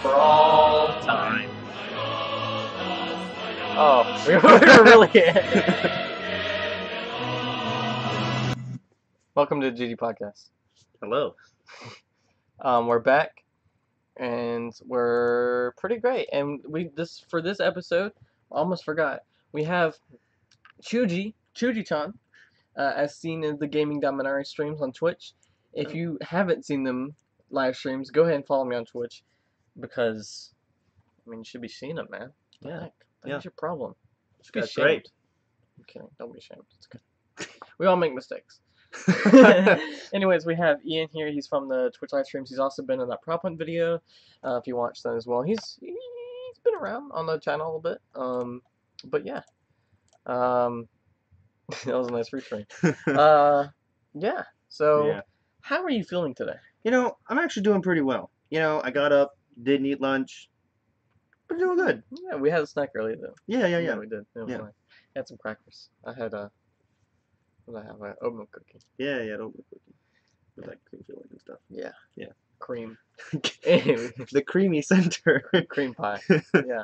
for all time. Oh, we were really Welcome to the GG Podcast. Hello. We're back, and we're pretty great. And for this episode, I almost forgot. We have Chuji-chan, as seen in the Gaming Dominari streams on Twitch. If you haven't seen them live streams, go ahead and follow me on Twitch, because you should be seeing them, man. Yeah. That's your problem. That's Be great. ashamed. I'm kidding. Don't be ashamed. It's good. We all make mistakes. Anyways, we have Ian here. He's from the Twitch live streams. He's also been in that prop hunt video. If you watched that as well, he's been around on the channel a little bit. But yeah, that was a nice reframe. Yeah. So, Yeah. how are you feeling today? I'm actually doing pretty well. I got up, didn't eat lunch, but doing good. Yeah, we had a snack earlier though. Yeah. We did. It was nice. I had some crackers. I had what did I have? An oatmeal cookie. Yeah, oatmeal cookie. With that cream filling and stuff. Yeah. Yeah. Cream. The creamy center. Cream pie. Yeah.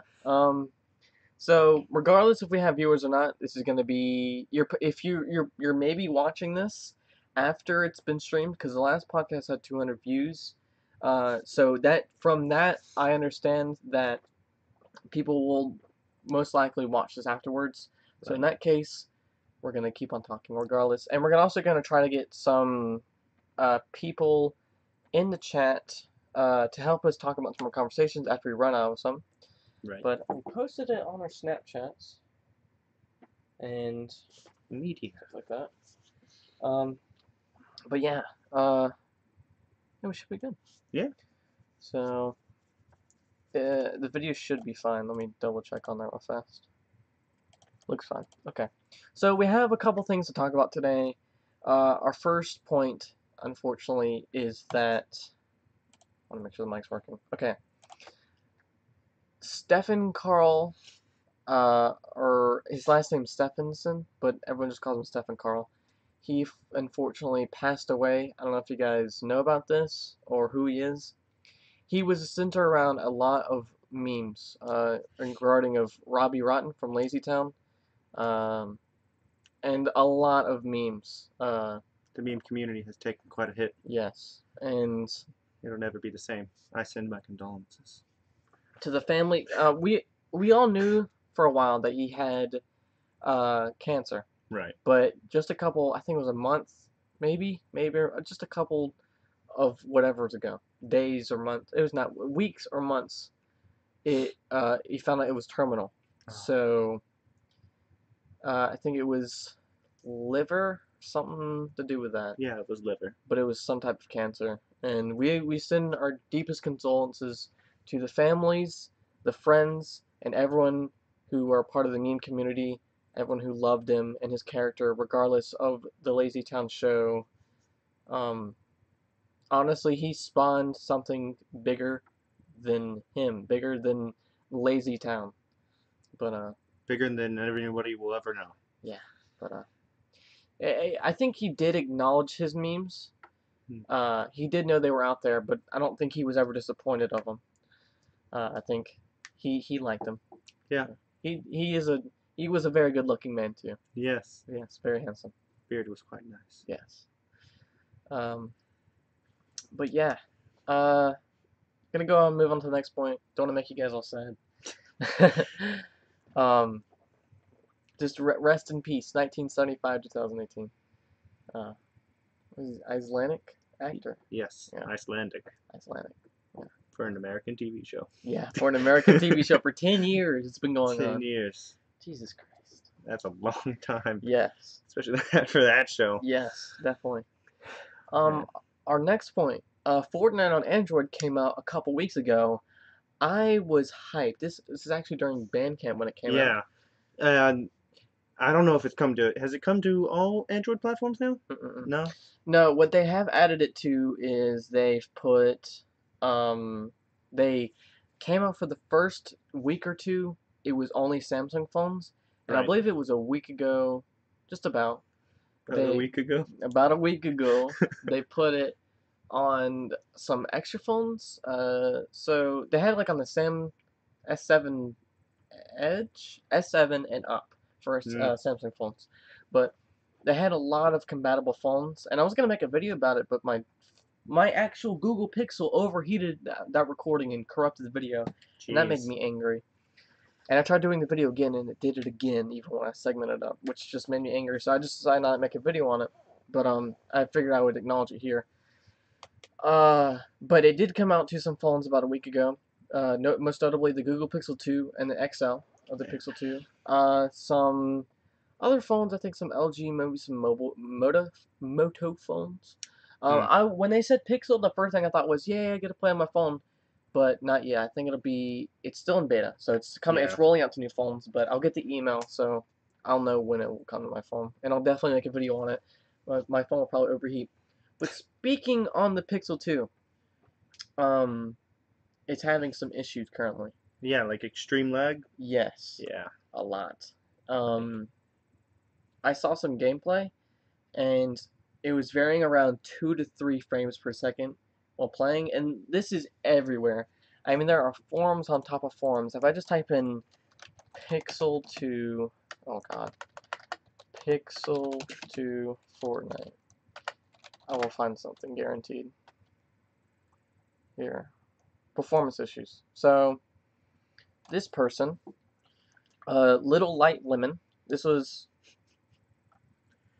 So regardless if we have viewers or not, this is gonna be if you're maybe watching this after it's been streamed, because the last podcast had 200 views. So from that I understand that people will most likely watch this afterwards. So in that case, we're gonna keep on talking regardless, and we're also gonna try to get some people in the chat to help us talk about some more conversations after we run out of some. Right. But we posted it on our Snapchats and media stuff like that. But yeah, we should be good. Yeah. So the video should be fine. Let me double check on that real fast. Looks fine. Okay. So we have a couple things to talk about today. Our first point, unfortunately, is that I want to make sure the mic's working. Okay. Stefan Carl, or his last name's Stephenson, but everyone just calls him Stefan Carl. He unfortunately passed away. I don't know if you guys know about this or who he is. He was centered around a lot of memes regarding of Robbie Rotten from Lazy Town, and a lot of memes. The meme community has taken quite a hit. Yes, and it'll never be the same. I send my condolences to the family. We all knew for a while that he had cancer. Right. But just a couple, I think it was a month, maybe just a couple of whatever's ago, days or months. It was not weeks or months. He found out it was terminal. Oh. So I think it was liver, something to do with that. Yeah, it was liver. But it was some type of cancer, and we send our deepest condolences to the families, the friends, and everyone who are part of the meme community, everyone who loved him and his character, regardless of the Lazy Town show. Honestly, he spawned something bigger than him, bigger than Lazy Town. But bigger than everybody will ever know. Yeah, but I think he did acknowledge his memes. He did know they were out there, but I don't think he was ever disappointed of them. I think he liked them. Yeah. He was a very good looking man too. Yes. Yes, very handsome. Beard was quite nice. Yes. But yeah. Gonna go and move on to the next point. Don't want to make you guys all sad. Just rest in peace. 1975 2018. Icelandic actor. Yes. Yeah. Icelandic. Yeah. For an American TV show. Yeah, for an American TV show for 10 years. It's been going on. 10 years. Jesus Christ. That's a long time. Yes. Especially for that show. Yes, definitely. Our next point. Fortnite on Android came out a couple weeks ago. I was hyped. This is actually during Bandcamp when it came out. Yeah. I don't know if it's come to... Has it come to all Android platforms now? No? No, what they have added it to is they've put... they came out for the first week or two. It was only Samsung phones. And I believe it was a week ago, just about. About a week ago? About a week ago, they put it on some extra phones. So they had like on the S7 Edge, S7 and up for Mm. Samsung phones, but they had a lot of compatible phones, and I was gonna make a video about it, but my actual Google Pixel overheated that recording and corrupted the video, and that made Jeez. me angry. And I tried doing the video again, and it did it again, even when I segmented up, which just made me angry. So I just decided not to make a video on it. But I figured I would acknowledge it here. But it did come out to some phones about a week ago. Most notably the Google Pixel 2 and the XL of the Pixel 2. Some other phones, I think some LG, maybe some Moto phones. Hmm. When they said Pixel, the first thing I thought was, yeah, I get to play on my phone, but not yet. I think it's still in beta, so it's coming. Yeah. It's rolling out to new phones, but I'll get the email, so I'll know when it will come to my phone, and I'll definitely make a video on it. But my phone will probably overheat. But speaking on the Pixel 2, um, it's having some issues currently. Yeah, like extreme lag. Yes, Yeah. a lot. Um, I saw some gameplay, and it was varying around 2 to 3 frames per second while playing, and this is everywhere. I mean, there are forums on top of forums. If I just type in Pixel 2, oh god, Pixel 2 Fortnite, I will find something guaranteed. Here, performance issues. So, this person, Little Light Lemon, this was,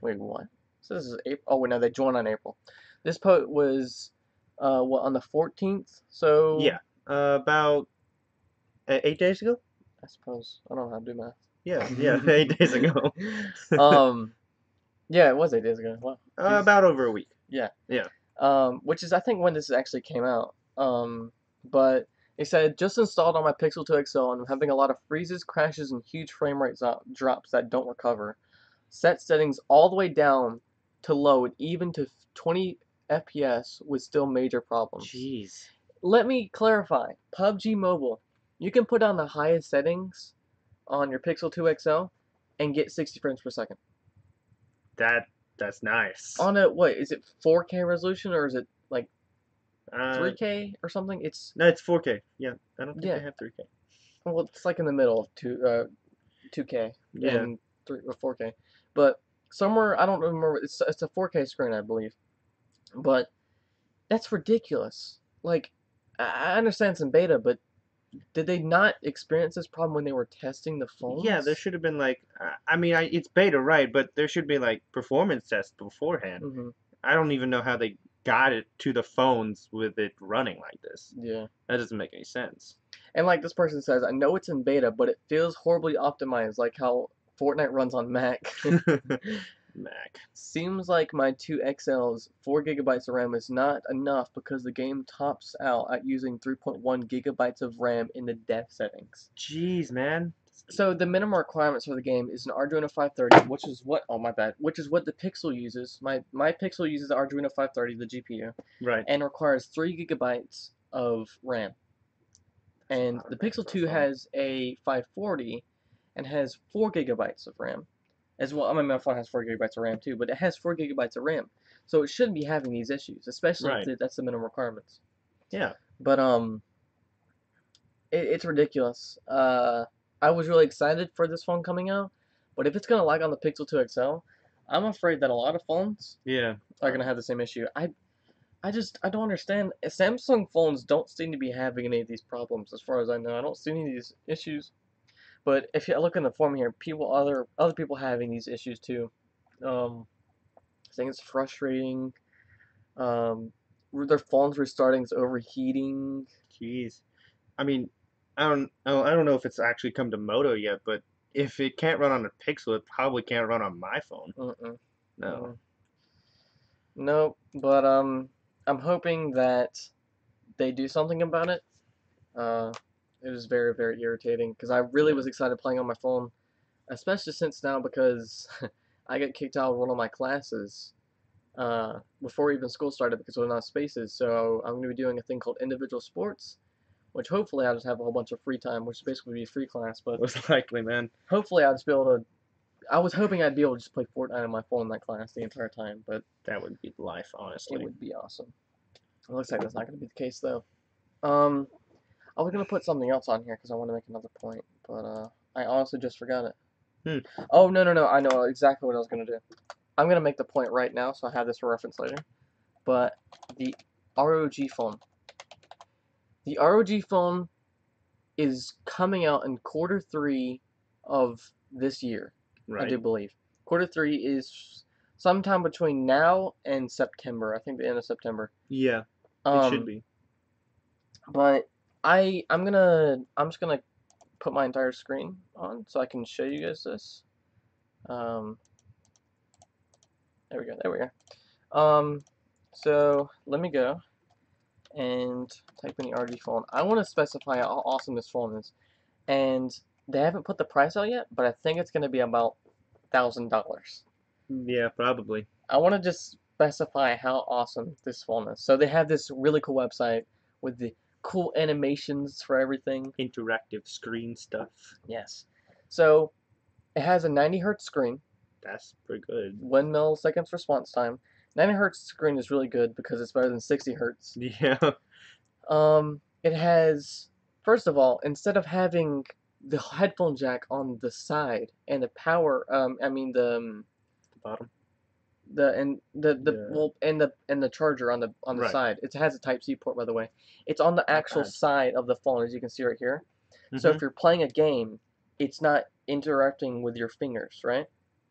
wait, what? So this is April. Oh, wait, no, they joined on April. This post was, what, on the 14th? So, Yeah. About 8 days ago. I suppose. I don't know how to do math. Yeah. Yeah. 8 days ago. um, yeah, it was 8 days ago. Wow. Jeez. About over a week. Yeah. Yeah. Which is I think when this actually came out. But it said just installed on my Pixel 2 XL and I'm having a lot of freezes, crashes, and huge frame rate drops that don't recover. Set settings all the way down to low and even to 20 FPS with still major problems. Jeez. Let me clarify. PUBG Mobile, you can put on the highest settings on your Pixel 2 XL and get 60 frames per second. That's nice. On a, what, is it 4K resolution or is it like Uh, 3K or something? no, it's 4K. Yeah, I don't think Yeah. they have 3K. Well, it's like in the middle of 2K Yeah. and 3 or 4K. But somewhere, I don't remember, it's a 4K screen, I believe. But that's ridiculous. Like, I understand it's in beta, but did they not experience this problem when they were testing the phones? Yeah, there should have been like, I mean, it's beta, right? But there should be like performance tests beforehand. Mm-hmm. I don't even know how they got it to the phones with it running like this. Yeah. That doesn't make any sense. And like this person says, I know it's in beta, but it feels horribly optimized, like how Fortnite runs on Mac. Mac. Seems like my 2XL's 4 gigabytes of RAM is not enough because the game tops out at using 3.1 gigabytes of RAM in the dev settings. Jeez, man. So the minimum requirements for the game is an Arduino 530, which is what, oh my bad, which is what the Pixel uses. My Pixel uses the Arduino 530, the GPU, Right. and requires 3 gigabytes of RAM. And the Pixel 2 has a 540 and has 4 gigabytes of RAM as well. I mean, my phone has 4 gigabytes of RAM too, but it has 4 gigabytes of RAM. So it shouldn't be having these issues, especially Right. if that's the minimum requirements. Yeah. But it's ridiculous. I was really excited for this phone coming out, but if it's gonna lag on the Pixel 2 XL, I'm afraid that a lot of phones Yeah. are gonna have the same issue. I don't understand. Samsung phones don't seem to be having any of these problems, as far as I know. I don't see any of these issues. But if you look in the forum here, other people having these issues too. I think it's frustrating. Their phones restarting is overheating. Jeez. I mean, I don't know if it's actually come to Moto yet, but if it can't run on a Pixel, it probably can't run on my phone. Mm-mm. No. No, but I'm hoping that they do something about it. It was very, very irritating because I really was excited playing on my phone, especially since now because I got kicked out of one of my classes before even school started because there were not spaces. So I'm going to be doing a thing called individual sports, which hopefully I'll just have a whole bunch of free time, which is basically be a free class. But Most likely, man. hopefully I'll just be able to. I was hoping I'd be able to just play Fortnite on my phone in that class the entire time, but That would be life, honestly. it would be awesome. It looks like that's not going to be the case though. Um, I was going to put something else on here because I want to make another point, but I honestly just forgot it. Hmm. Oh, no, no, no. I know exactly what I was going to do. I'm going to make the point right now so I have this for reference later. But the ROG phone. The ROG phone is coming out in quarter 3 of this year, I do Right. believe. Quarter 3 is sometime between now and September. I think the end of September. Yeah, it should Um, be. but I'm just gonna put my entire screen on so I can show you guys this. Um, there we go. There we go. So let me go and type in the RG phone. I want to specify how awesome this phone is, and they haven't put the price out yet, but I think it's gonna be about $1,000. Yeah, probably. I want to just specify how awesome this phone is. So they have this really cool website with the cool animations for everything. Interactive screen stuff. Yes. So it has a 90 hertz screen, That's pretty good. 1 milliseconds response time. 90 hertz screen is really good because it's better than 60 hertz. Yeah. It has, first of all, instead of having the headphone jack on the side and the power, I mean The bottom. the Yeah. well and the charger on the Right. side. It has a Type C port, by the way. It's on the Not actual bad. side of the phone, as you can see right here. So Mm-hmm. if you're playing a game, it's not interacting with your fingers, right?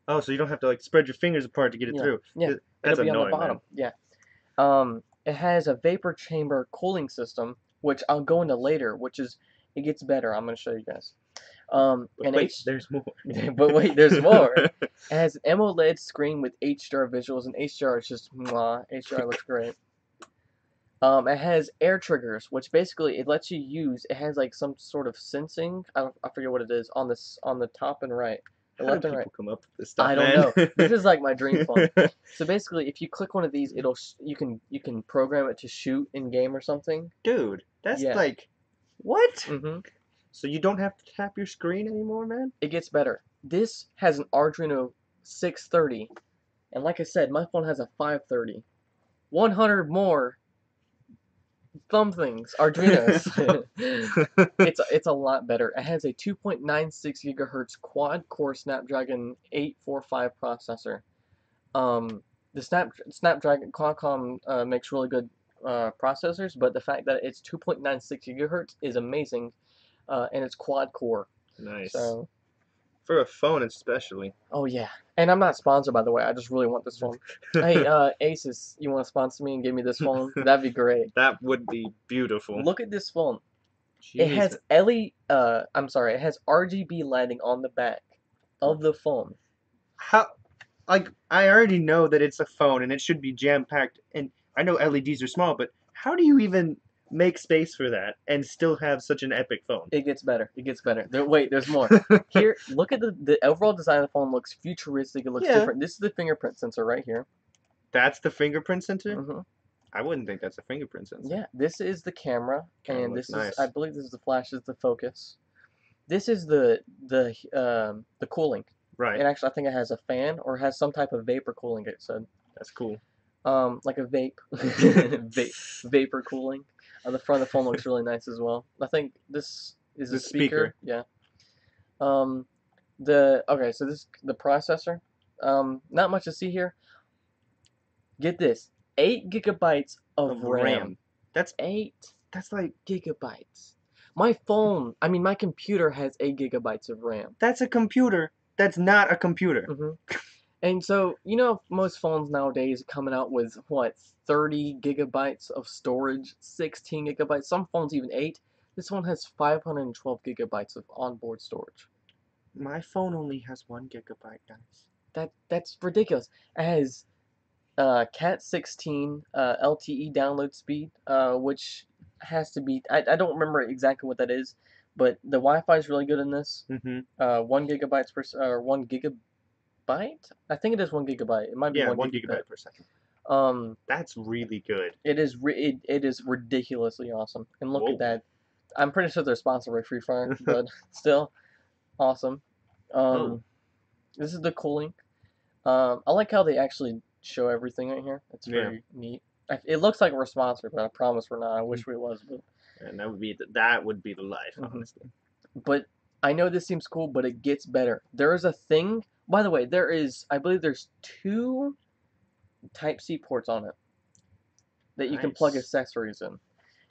Oh, so you don't have to like spread your fingers apart to get it Yeah, through. yeah. It'll That's be on the annoying, man. bottom. Yeah. It has a vapor chamber cooling system, which I'll go into later, which is it gets better. I'm gonna show you guys. But And wait, there's more. but wait, there's more. It has an AMOLED screen with HDR visuals, and HDR is just mwah. HDR looks great. It has air triggers, which basically it lets you use. It has like some sort of sensing. I forget what it is on the top and right, the How do left and right. people come up with this I stuff, don't man? know. This is like my dream phone. So basically, if you click one of these, you can program it to shoot in game or something. Dude, that's Yeah. like what? Mhm. So you don't have to tap your screen anymore, man? It gets better. This has an Arduino 630, and like I said, my phone has a 530. 100 more somethings Arduinos. It's a lot better. It has a 2.96 gigahertz quad core Snapdragon 845 processor. The Snapdragon Qualcomm makes really good processors, but the fact that it's 2.96 gigahertz is amazing, and it's quad core. Nice. So, For a phone especially. oh yeah. And I'm not sponsored, by the way. I just really want this phone. Hey, Asus, you want to sponsor me and give me this phone? That'd be great. That would be beautiful. Look at this phone. It Jeez. has I'm sorry, it has RGB lighting on the back of the phone. How like I already know that it's a phone and it should be jam packed and I know LEDs are small, but how do you even make space for that and still have such an epic phone? It gets better. It gets better. Wait, there's more. Here, look at the overall design of the phone. Looks futuristic. It looks Yeah. different. This is the fingerprint sensor right here. That's the fingerprint sensor? Hmm. I wouldn't think that's a fingerprint sensor. Yeah, this is the camera, Camera and looks this is nice. I believe this is the flash. This is the focus. This is the cooling. Right. And actually, I think it has a fan or has some type of vapor cooling. It said. That's cool. Like a vape, vapor cooling. The front of the phone looks really nice as well. I think this is a The speaker. speaker. Yeah. Okay, so this the processor. Not much to see here. Get this, 8 gigabytes of RAM. That's 8 like gigabytes. My phone, I mean my computer has 8 gigabytes of RAM. that's a computer. That's not a computer. Hmm. And so, you know, most phones nowadays are coming out with, what, 30 gigabytes of storage, 16 gigabytes, some phones even 8. This one has 512 gigabytes of onboard storage. My phone only has 1 gigabyte, guys. That's ridiculous. It has Cat 16 LTE download speed, which has to be, I don't remember exactly what that is, but the Wi-Fi is really good in this. Mm-hmm. 1 gigabytes per, or 1 gigabyte? I think it is 1 gigabyte. It might be Yeah, 1 1 gigabit. gigabyte per second. Um, That's really good. it is ridiculously awesome. And look Whoa. at that. I'm pretty sure they're sponsored by Free Fire, but still awesome. Oh. This is the cooling. I like how they actually show everything right here. It's Yeah. very neat. It looks like we're sponsored, but I promise we're not. I wish we was, but And that would be the life, honestly. but I know this seems cool, but it gets better. There is a thing. By the way, I believe there's two Type C ports on it that you can plug Nice. accessories in,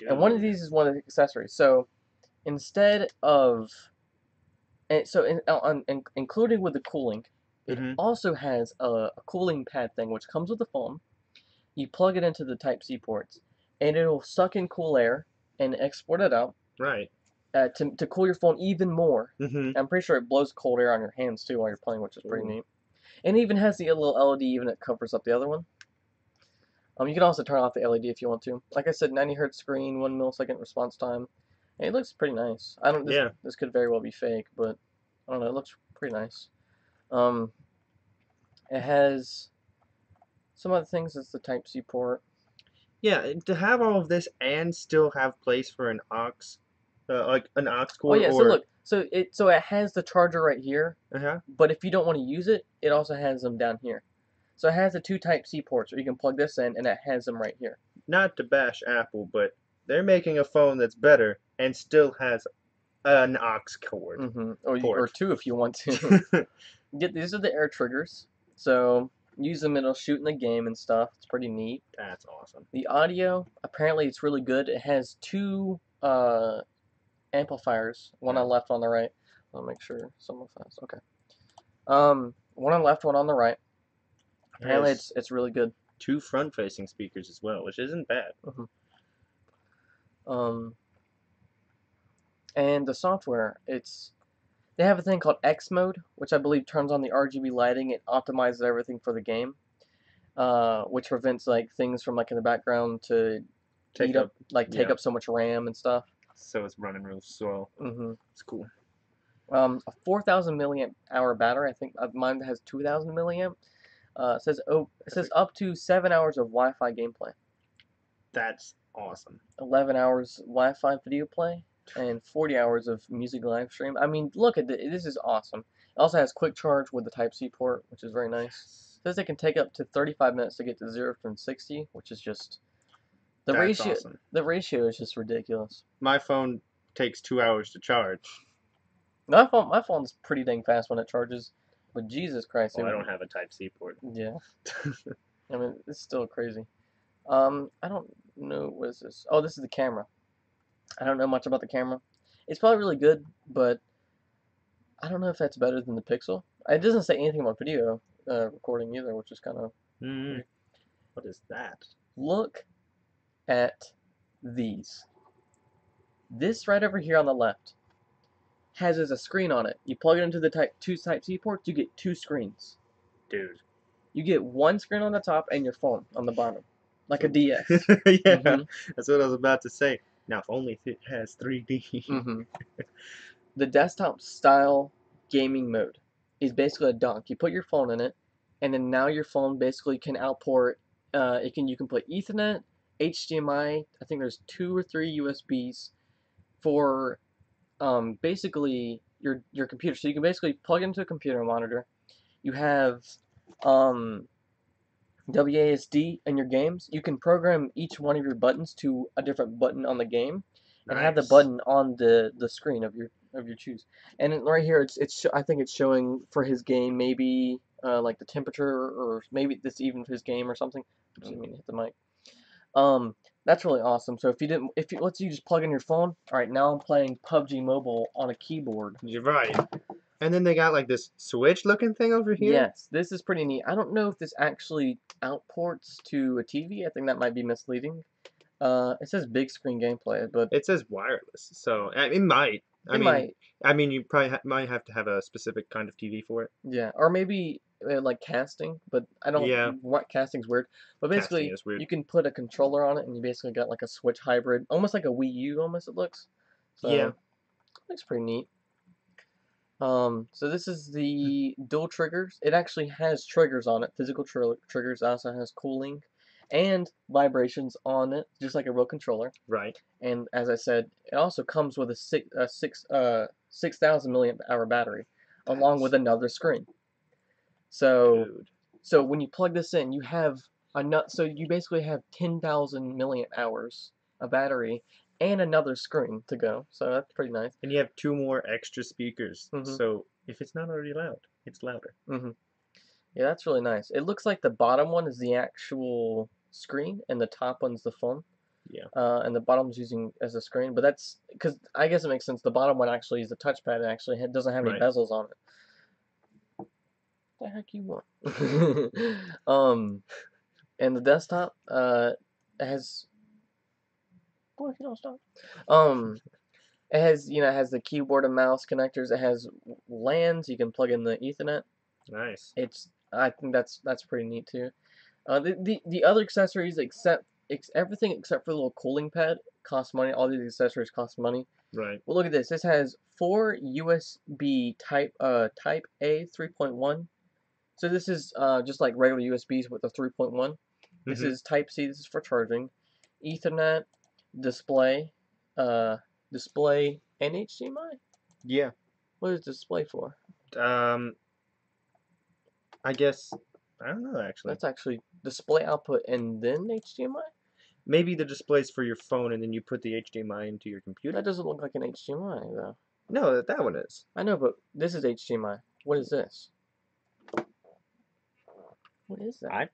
and one of Dude. these is one of the accessories. So instead of and so including with the cooling, it Mm-hmm. also has a cooling pad thing which comes with the phone. You plug it into the Type C ports, and it'll suck in cool air and export it out Right. to cool your phone even more. Mm-hmm. I'm pretty sure it blows cold air on your hands too while you're playing, which is pretty Ooh. neat. And it even has the little LED even that covers up the other one. You can also turn off the LED if you want to. Like I said, 90 hertz screen, 1 millisecond response time. And it looks pretty nice. I don't. Yeah. This could very well be fake, but I don't know. It looks pretty nice. Um, it has some other things. It's the Type C port. Yeah, to have all of this and still have place for an like an aux Oh cord yeah. So or look. So it has the charger right here. uh-huh. But if you don't want to use it, it also has them down here. So it has the two Type C ports, where you can plug this in, and it has them right here. Not to bash Apple, but they're making a phone that's better and still has an aux cord Or port. two if you want to. These are the air triggers. So use them, it'll shoot in the game and stuff. It's pretty neat. That's awesome. The audio, apparently, it's really good. It has two amplifiers, one on the left, one on the right. I'll make sure someone finds. Okay. One on the left, one on the right. Apparently, Has it's really good. 2 front-facing speakers as well, which isn't bad. Um, and the software, they have a thing called X mode, which I believe turns on the RGB lighting. It optimizes everything for the game, which prevents like things from like in the background to Take up, take up so much RAM and stuff. so it's running real slow. hmm It's cool. A 4,000 milliamp hour battery. I think mine has 2,000 milliamp. It says up to 7 hours of Wi-Fi gameplay, That's awesome. 11 hours Wi-Fi video play, and 40 hours of music live stream. I mean, look at this is awesome. It also has quick charge with the Type C port, which is very nice. It says it can take up to 35 minutes to get to 0 from 60, which is just the That's ratio. awesome. The ratio is just ridiculous. My phone takes 2 hours to charge. My phone's pretty dang fast when it charges, but Jesus Christ, Well, I don't have a Type C port. yeah. I mean, it's still crazy. I don't know what is this. Oh, this is the camera. I don't know much about the camera. It's probably really good, but I don't know if that's better than the Pixel. It doesn't say anything about video recording either, which is kind of Mm. What is that? Look at these. This right over here on the left has a screen on it. You plug it into the two Type C ports, you get 2 screens. Dude. You get 1 screen on the top and your phone on the bottom, like a DS. Yeah, that's what I was about to say. Now, if only it has 3D. The desktop style gaming mode is basically a dock. You put your phone in it, and then now your phone basically can output. You can put Ethernet, HDMI. I think there's 2 or 3 USBs for basically your computer. So you can basically plug into a computer monitor. You have WASD in your games. You can program each one of your buttons to a different button on the game, and have the Nice. button on the screen of your choose. And right here, I think it's showing for his game maybe like the temperature, or maybe this even for his game or something. I didn't mean to hit the mic. That's really awesome. So let's you just plug in your phone. All right, now I'm playing PUBG Mobile on a keyboard. You're right. And then they got like this switch looking thing over here. Yes, this is pretty neat. I don't know if this actually outports to a TV. I think that might be misleading. It says big screen gameplay, but It says wireless, so it might. might. I mean, you probably might have to have a specific kind of TV for it. Yeah, or maybe like casting, but I don't. Yeah. What casting's weird, but Casting basically is weird. you can put a controller on it, and you basically got like a Switch hybrid, almost like a Wii U. Almost it looks. So, Yeah. looks pretty neat. So this is the dual triggers. It actually has triggers on it, physical triggers. It also has cooling and vibrations on it, just like a real controller. Right. And as I said, it also comes with a 6,000 milliamp hour battery, along with another screen. So Dude. so when you plug this in, you have So you basically have 10,000 million hours of battery and another screen to go. So that's pretty nice. And you have 2 more extra speakers. Mhm. So if it's not already loud, it's louder. Mhm. Yeah, that's really nice. It looks like the bottom one is the actual screen, and the top one's the phone. Yeah. And the bottom's using as a screen, but that's because I guess it makes sense. The bottom one actually is the touchpad. And actually doesn't have any Right. bezels on it. What the heck you want? And the desktop has. Boy, if you don't stop. It has it has the keyboard and mouse connectors. It has LANs. You can plug in the Ethernet. Nice. I think that's pretty neat too. The other accessories everything except for the little cooling pad cost money. All these accessories cost money. Right. Well, look at this. This has 4 USB Type A 3.1. So this is just like regular USBs with a 3.1. This is Type C. This is for charging. Ethernet, display, uh, display, and HDMI. Yeah. What is display for? I guess I don't know actually. That's actually display output and then HDMI. Maybe the display's for your phone, and then you put the HDMI into your computer. That doesn't look like an HDMI though. No, that one is. I know, but this is HDMI. What is this? What is that? I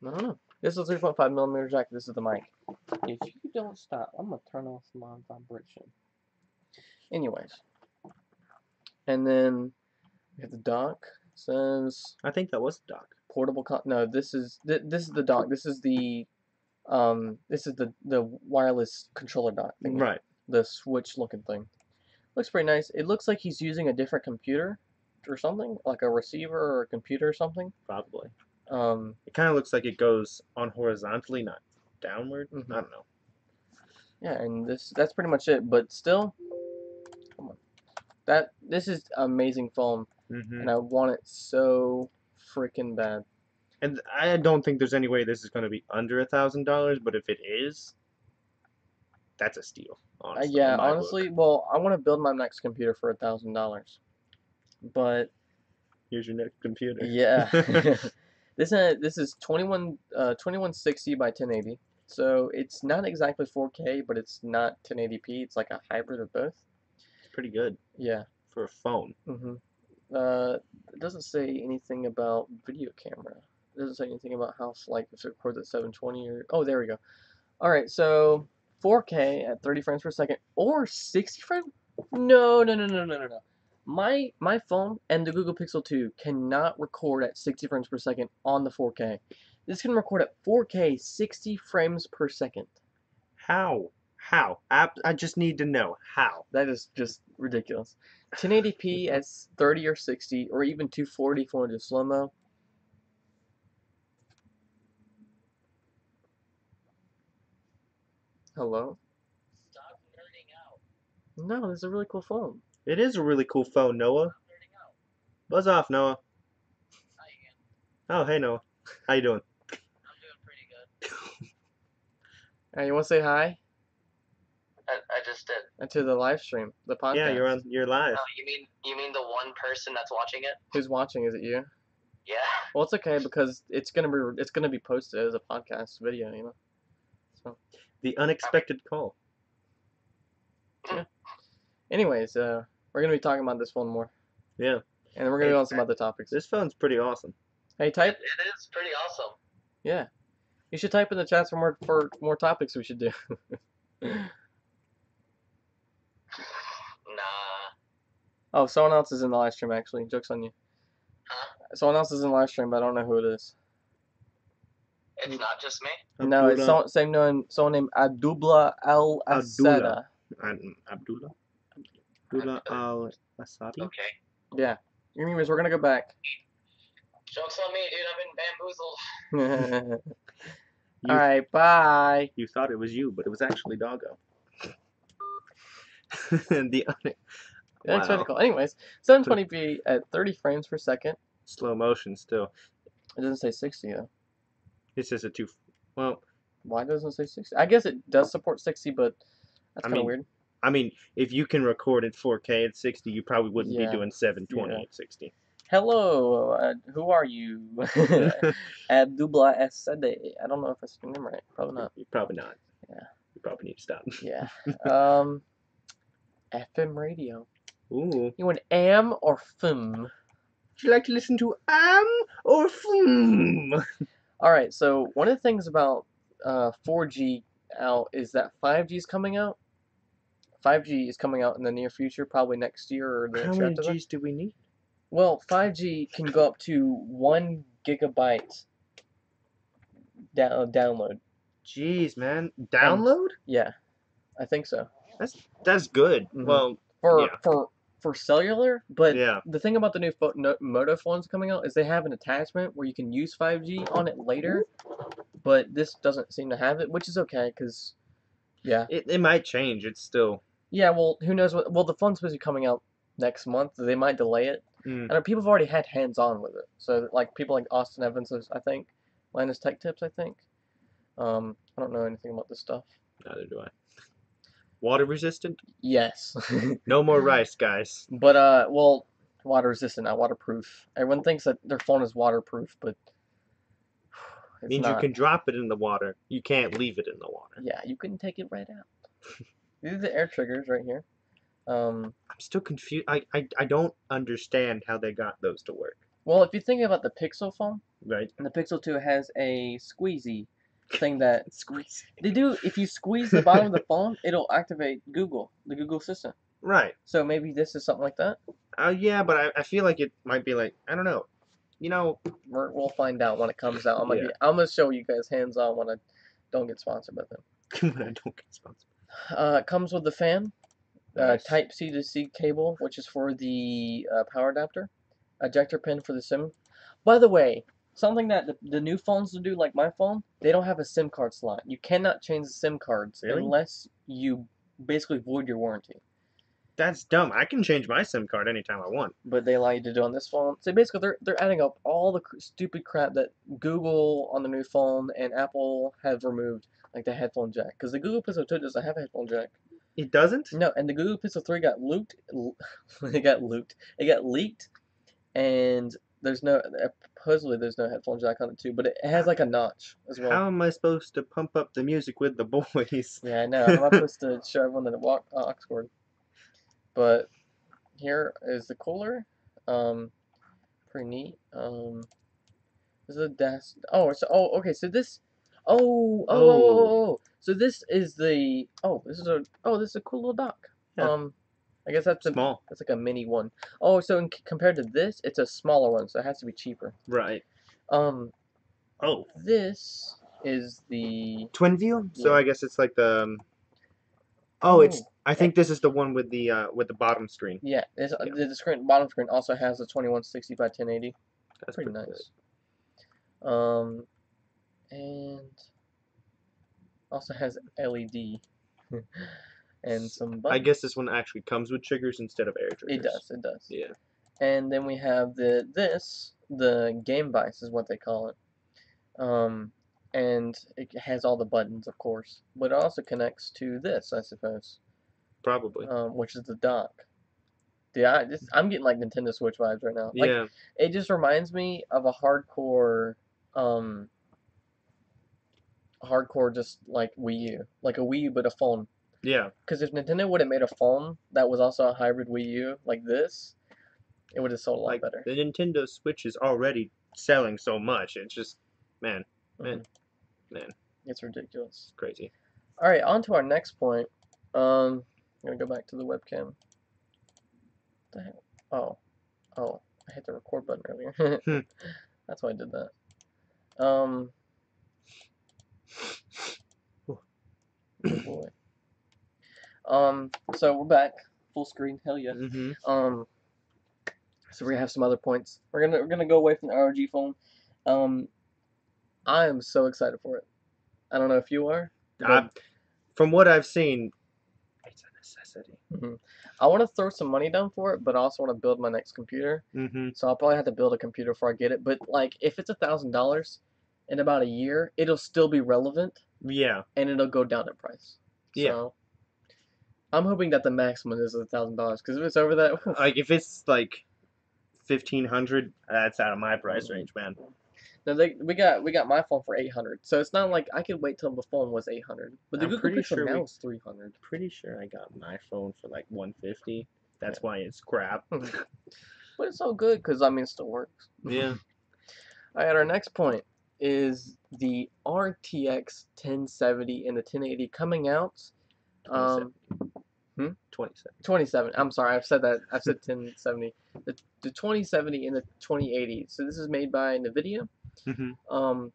don't know. This is a 3.5 millimeter jack. This is the mic. If you don't stop, I'm gonna turn off my vibration. Anyways, and then we have the dock. It says I think that was the dock. Portable. No, this is the dock. This is the wireless controller dock thing. Right. The switch looking thing. Looks pretty nice. It looks like he's using a different computer or something, like a receiver or a computer or something. Probably. It kind of looks like it goes on horizontally, not downward. I don't know. Yeah, and that's pretty much it. But still, come on. This is amazing phone, and I want it so freaking bad. And I don't think there's any way this is going to be under $1,000, but if it is, that's a steal. Honestly, yeah, honestly, well, I want to build my next computer for $1,000, but here's your next computer. Yeah, this is 2160 by 1080, so it's not exactly 4K, but it's not 1080p. It's like a hybrid of both. It's pretty good. Yeah, for a phone. It doesn't say anything about video camera. It doesn't say anything about how like if it records at 720 or there we go. All right, so 4K at 30 frames per second or 60 frames? No. My phone and the Google Pixel 2 cannot record at 60 frames per second on the 4K. This can record at 4K 60 frames per second. How? I just need to know how. That is just ridiculous. 1080p at 30 or 60 or even 240 if you want to do slow-mo. Hello? Stop nerding out. No, this is a really cool phone. It is a really cool phone, Noah. Buzz off, Noah. Hi again. Oh, hey, Noah. How you doing? I'm doing pretty good. Hey, you want to say hi? I just did. To the live stream, the podcast. Yeah, you're live. Oh, you mean the one person that's watching it? Who's watching? Is it you? Yeah. Well, it's okay because it's gonna be posted as a podcast video, you know. So. The unexpected call. Yeah. Anyways, we're gonna be talking about this one more. Yeah. And we're gonna go on some other topics. This phone's pretty awesome. Hey, type. It is pretty awesome. Yeah. You should type in the chats for more topics we should do. Nah. Oh, someone else is in the live stream actually. Joke's on you. Huh? Someone else is in the live stream, but I don't know who it is. It's not just me? No, it's someone named Abdullah Al Asada. Abdullah Al Asadi. Okay. Yeah. Anyways, we're gonna go back. Joke's on me, dude. I've been bamboozled. Alright, bye. You thought it was you, but it was actually Doggo. That's pretty cool. Anyways, 720p at 30 frames per second. Slow motion still. It doesn't say 60 though. It's just a two. Well, why doesn't it say 60? I guess it does support 60, but that's kind of weird. I mean, if you can record at 4K at 60, you probably wouldn't be doing 720 at 60. Hello, who are you? Abdullah Sade. I don't know if I said your name right. Probably not. Probably not. Yeah. You probably need to stop. Yeah. FM radio. Ooh. You want AM or FM? Would you like to listen to or fum? All right. So one of the things about 4G out is that 5G is coming out. 5G is coming out in the near future, probably next year or the How next year many after that. G's do we need? Well, 5G can go up to 1 gigabyte download. Jeez, man. Download? Yeah, I think so. That's good. Mhm. Well, For yeah. for cellular, but Yeah. the thing about the new Moto phones coming out is they have an attachment where you can use 5G on it later, but this doesn't seem to have it, which is okay because yeah. It might change. It's still. Yeah, well, who knows what? Well, the phone's supposed to be coming out next month. They might delay it. Mm. And people have already had hands-on with it. So, like, people like Austin Evans, I think, Linus Tech Tips, I think. I don't know anything about this stuff. Neither do I. Water resistant? Yes. No more rice, guys. But, well, water resistant, not waterproof. Everyone thinks that their phone is waterproof, but it's Means not. you can drop it in the water. You can't leave it in the water. Yeah, you can take it right out. These are the air triggers right here. I'm still confused. I don't understand how they got those to work. Well, if you think about the Pixel phone, Right? and the Pixel 2 has a squeezy thing that Squeeze. they do. If you squeeze the bottom of the phone, it'll activate Google, the Google Assistant. Right. So maybe this is something like that. Yeah, but I feel like it might be like, I don't know. You know. We'll find out when it comes out. Yeah. I'm gonna show you guys hands on when I don't get sponsored by them. When I don't get sponsored. It comes with the fan, Nice. Type C to C cable, which is for the power adapter, ejector pin for the SIM. By the way, something that the new phones will do, like my phone, they don't have a SIM card slot. You cannot change the SIM cards Really? unless you basically void your warranty. That's dumb. I can change my SIM card anytime I want. But they allow you to do on this phone. So basically, they're adding up all the stupid crap that Google on the new phone and Apple have removed, like the headphone jack. Because the Google Pixel 2 doesn't have a headphone jack. It doesn't? No, and the Google Pixel 3 got it got leaked, and supposedly there's no headphone jack on it too. But it has like a notch as well. How am I supposed to pump up the music with the boys? Yeah, I know. How am I supposed to show everyone that it aux cord? But here is the cooler. Pretty neat. This is a desk. Okay. So this. So this is the. This is a cool little dock. Yeah. I guess that's Small. That's like a mini one. Oh, so compared to this, it's a smaller one, so it has to be cheaper. Right. This is the Twin view? So Yeah. I guess it's like the. I think this is the one with the bottom screen. Yeah. The screen, bottom screen also has a 2160 by 1080. That's Pretty good. nice. And also has LED and some buttons. I guess this one actually comes with triggers instead of air triggers. It does. Yeah. And then we have the Game Vice is what they call it. And it has all the buttons, of course, but it also connects to this, I suppose. Probably. Which is the dock. Yeah, I'm getting like Nintendo Switch vibes right now. Like, Yeah. it just reminds me of a hardcore, just like Wii U, like a Wii U but a phone. Yeah. Because if Nintendo would have made a phone that was also a hybrid Wii U like this, it would have sold a lot better. The Nintendo Switch is already selling so much. It's just, man. It's ridiculous. Crazy. All right, on to our next point. I'm gonna go back to the webcam. What the hell? Oh, I hit the record button earlier. That's why I did that. Oh boy. So we're back, full screen. Hell yeah. Mm-hmm. So we're gonna have some other points. We're gonna go away from the ROG phone. I am so excited for it. I don't know if you are. From what I've seen, it's a necessity. I want to throw some money down for it, but I also want to build my next computer. So I'll probably have to build a computer before I get it. But like, if it's $1,000 in about a year, it'll still be relevant. Yeah. And it'll go down in price. Yeah. So I'm hoping that the maximum is $1,000, because if it's over that, like if it's like $1,500. That's out of my price range, man. Now we got my phone for 800, so it's not like I could wait till the phone was 800. But the I'm Google pretty Pixel sure now is 300. Pretty sure I got my phone for like 150. That's why it's crap. But it's all good because I mean it still works. Yeah. All right, our next point is the RTX 1070 and the 1080 coming out. 27. 27. I'm sorry, I've said that. I've said 1070. The 2070 and the 2080. So this is made by NVIDIA. Mm-hmm.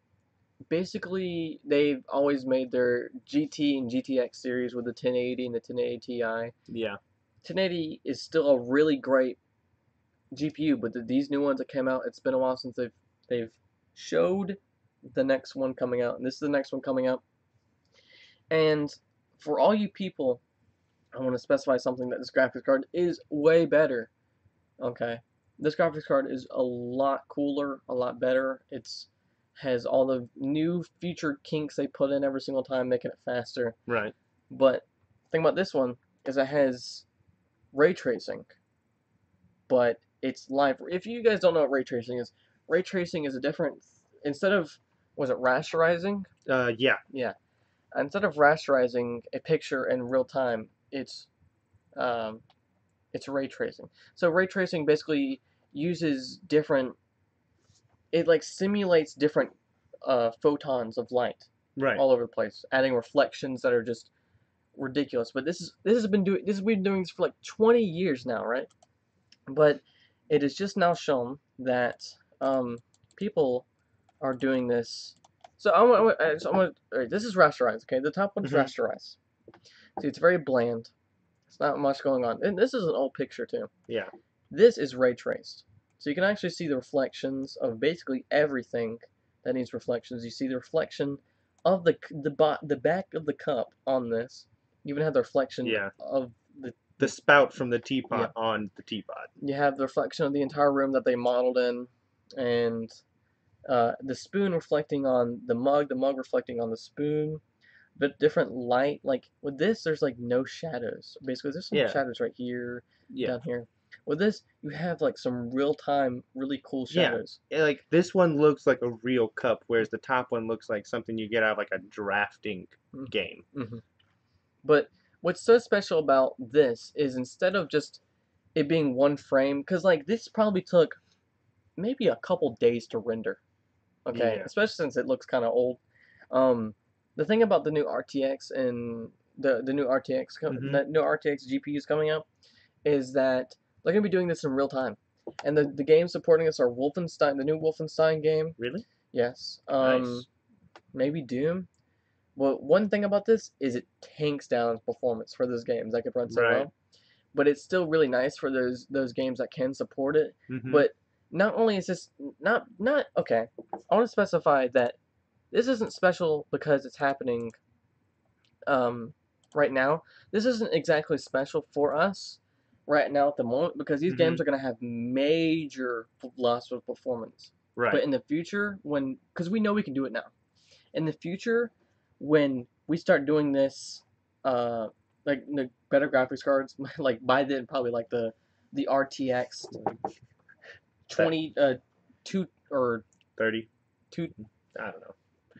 Basically, they've always made their GT and GTX series with the 1080 and the 1080 Ti. Yeah. 1080 is still a really great GPU, but these new ones that came out, it's been a while since they've showed the next one coming out, and this is the next one coming out. And for all you people, I want to specify something that this graphics card is way better. Okay, this graphics card is a lot cooler, a lot better. It's has all the new feature kinks they put in every single time, making it faster. Right. But the thing about this one is it has ray tracing, but it's live. If you guys don't know what ray tracing is a different, instead of, was it rasterizing? Yeah. Yeah. Instead of rasterizing a picture in real time, it's ray tracing. So ray tracing basically uses different, it like simulates different photons of light Right. all over the place, adding reflections that are just ridiculous. But this has been doing this for like 20 years now, right? But it is just now shown that people are doing this. So all right, this is rasterized. Okay, the top one's rasterized. See, it's very bland. It's not much going on. And this is an old picture too. Yeah. This is ray traced. So you can actually see the reflections of basically everything that needs reflections. You see the reflection of the back of the cup on this. You even have the reflection of the spout from the teapot on the teapot. You have the reflection of the entire room that they modeled in, and the spoon reflecting on the mug reflecting on the spoon. But different light, like with this, there's like no shadows. Basically, there's some shadows right here, down here. With this, you have like some real-time, really cool shadows. Yeah, like this one looks like a real cup, whereas the top one looks like something you get out of like a drafting game. But what's so special about this is instead of just it being one frame, because like this probably took maybe a couple days to render. Okay, especially since it looks kind of old. The thing about the new RTX and the new RTX that new RTX GPUs coming out is that they're gonna be doing this in real time, and the games supporting this are Wolfenstein, the new Wolfenstein game. Really? Yes. Nice. Maybe Doom. Well, one thing about this is it tanks down performance for those games that could run so well, but it's still really nice for those games that can support it. But not only is this not okay, I want to specify that this isn't special because it's happening right now. This isn't exactly special for us right now at the moment because these games are going to have major loss of performance. Right. But in the future, because we know we can do it now. In the future, when we start doing this, like the better graphics cards, like by then probably like the RTX 2 or 30, 2, I don't know,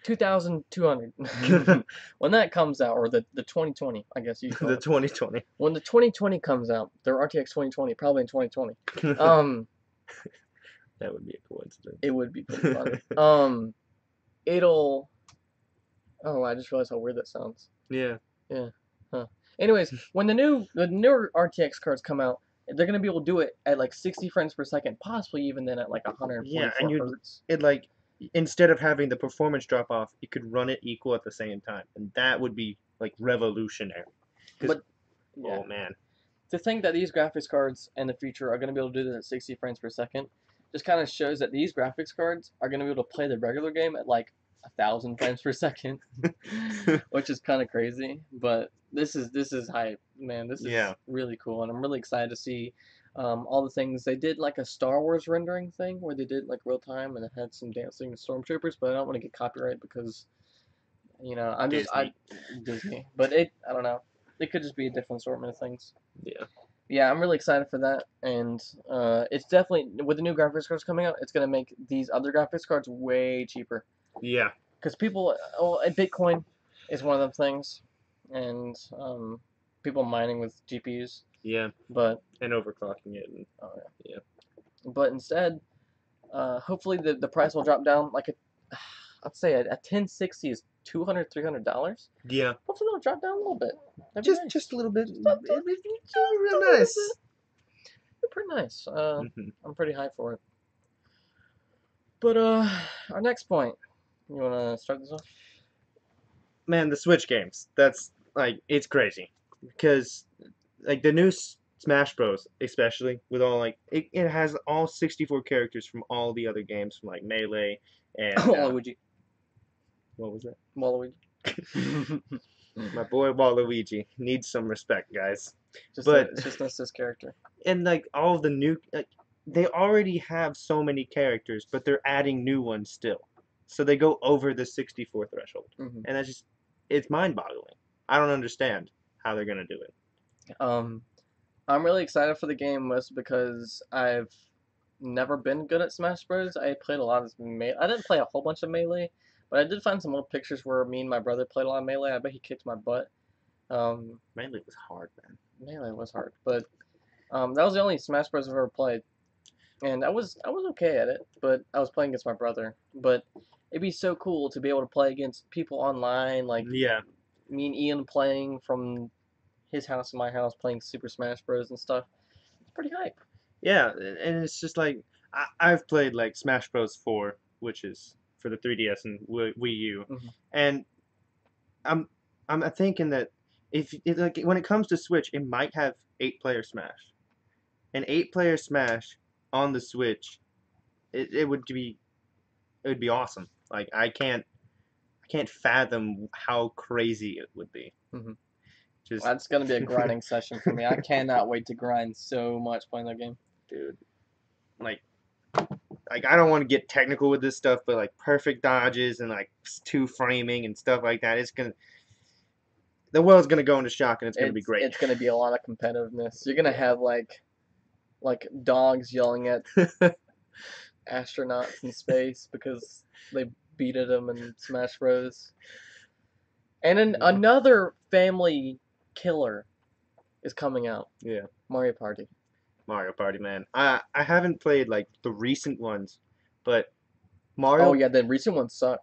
2,200. When that comes out, or the 2020, I guess you call the it. 2020. When the 2020 comes out, their RTX 2020, probably in 2020. That would be a coincidence. It would be pretty funny. It'll. Oh, I just realized how weird that sounds. Yeah. Yeah. Huh. Anyways, when the newer RTX cards come out, they're gonna be able to do it at like 60 frames per second, possibly even then at like 144 hertz. It like instead of having the performance drop off, you could run it equal at the same time, and that would be like revolutionary. But oh man, to think that these graphics cards in the future are gonna be able to do this at 60 frames per second, just kind of shows that these graphics cards are gonna be able to play the regular game at like 1,000 frames per second, which is kind of crazy. But this is hype, man. This is really cool, and I'm really excited to see all the things they did, like a Star Wars rendering thing where they did like real time and it had some dancing stormtroopers. But I don't want to get copyright because I'm Disney. Disney. But I don't know. It could just be a different assortment of things. Yeah. Yeah, I'm really excited for that, and it's definitely with the new graphics cards coming out, it's gonna make these other graphics cards way cheaper. Yeah. Because people, Bitcoin is one of them things, and people mining with GPUs, Yeah. but And overclocking it. And, oh yeah. but instead, hopefully the price will drop down. Like I'd say a 1060 is $200-$300. Yeah. Hopefully it'll drop down a little bit. That'd be nice. Just a little bit. Just It'd be real a little nice. bit. It'd be pretty nice. I'm pretty hyped for it. But our next point. You wanna start this off? Man, the Switch games. That's like it's crazy because like the new Smash Bros. Especially with all like it has all 64 characters from all the other games from like Melee and Waluigi. what was that? Waluigi. My boy Waluigi needs some respect, guys. It's just this character. And like all the new like they already have so many characters, but they're adding new ones still. So they go over the 64 threshold. Mhm. And it's mind-boggling. I don't understand how they're going to do it. I'm really excited for the game mostly because I've never been good at Smash Bros. I played a lot of Melee. I didn't play a whole bunch of Melee, but I did find some old pictures where me and my brother played a lot of Melee. I bet he kicked my butt. Melee was hard, man. Melee was hard, but that was the only Smash Bros. I've ever played, and I was okay at it. But I was playing against my brother. But it'd be so cool to be able to play against people online, like Yeah. me and Ian playing from his house and my house, playing Super Smash Bros. And stuff. It's pretty hype. Yeah, and it's just like I've played like Smash Bros. 4, which is for the 3DS and Wii U, and I'm thinking that if like when it comes to Switch, it might have 8-player Smash. An 8-player Smash on the Switch, it would be awesome. Like I can't fathom how crazy it would be. Just That's gonna be a grinding session for me. I cannot wait to grind so much playing that game. dude, like I don't want to get technical with this stuff, but like perfect dodges and like 2 framing and stuff like that, the world's gonna go into shock and it's gonna be great. It's gonna be a lot of competitiveness. You're gonna have like dogs yelling at astronauts in space because they beat at them in Smash Bros. And then another family killer is coming out. Yeah. Mario Party. Mario Party, man. I haven't played like the recent ones, but Mario. Oh yeah, the recent ones suck.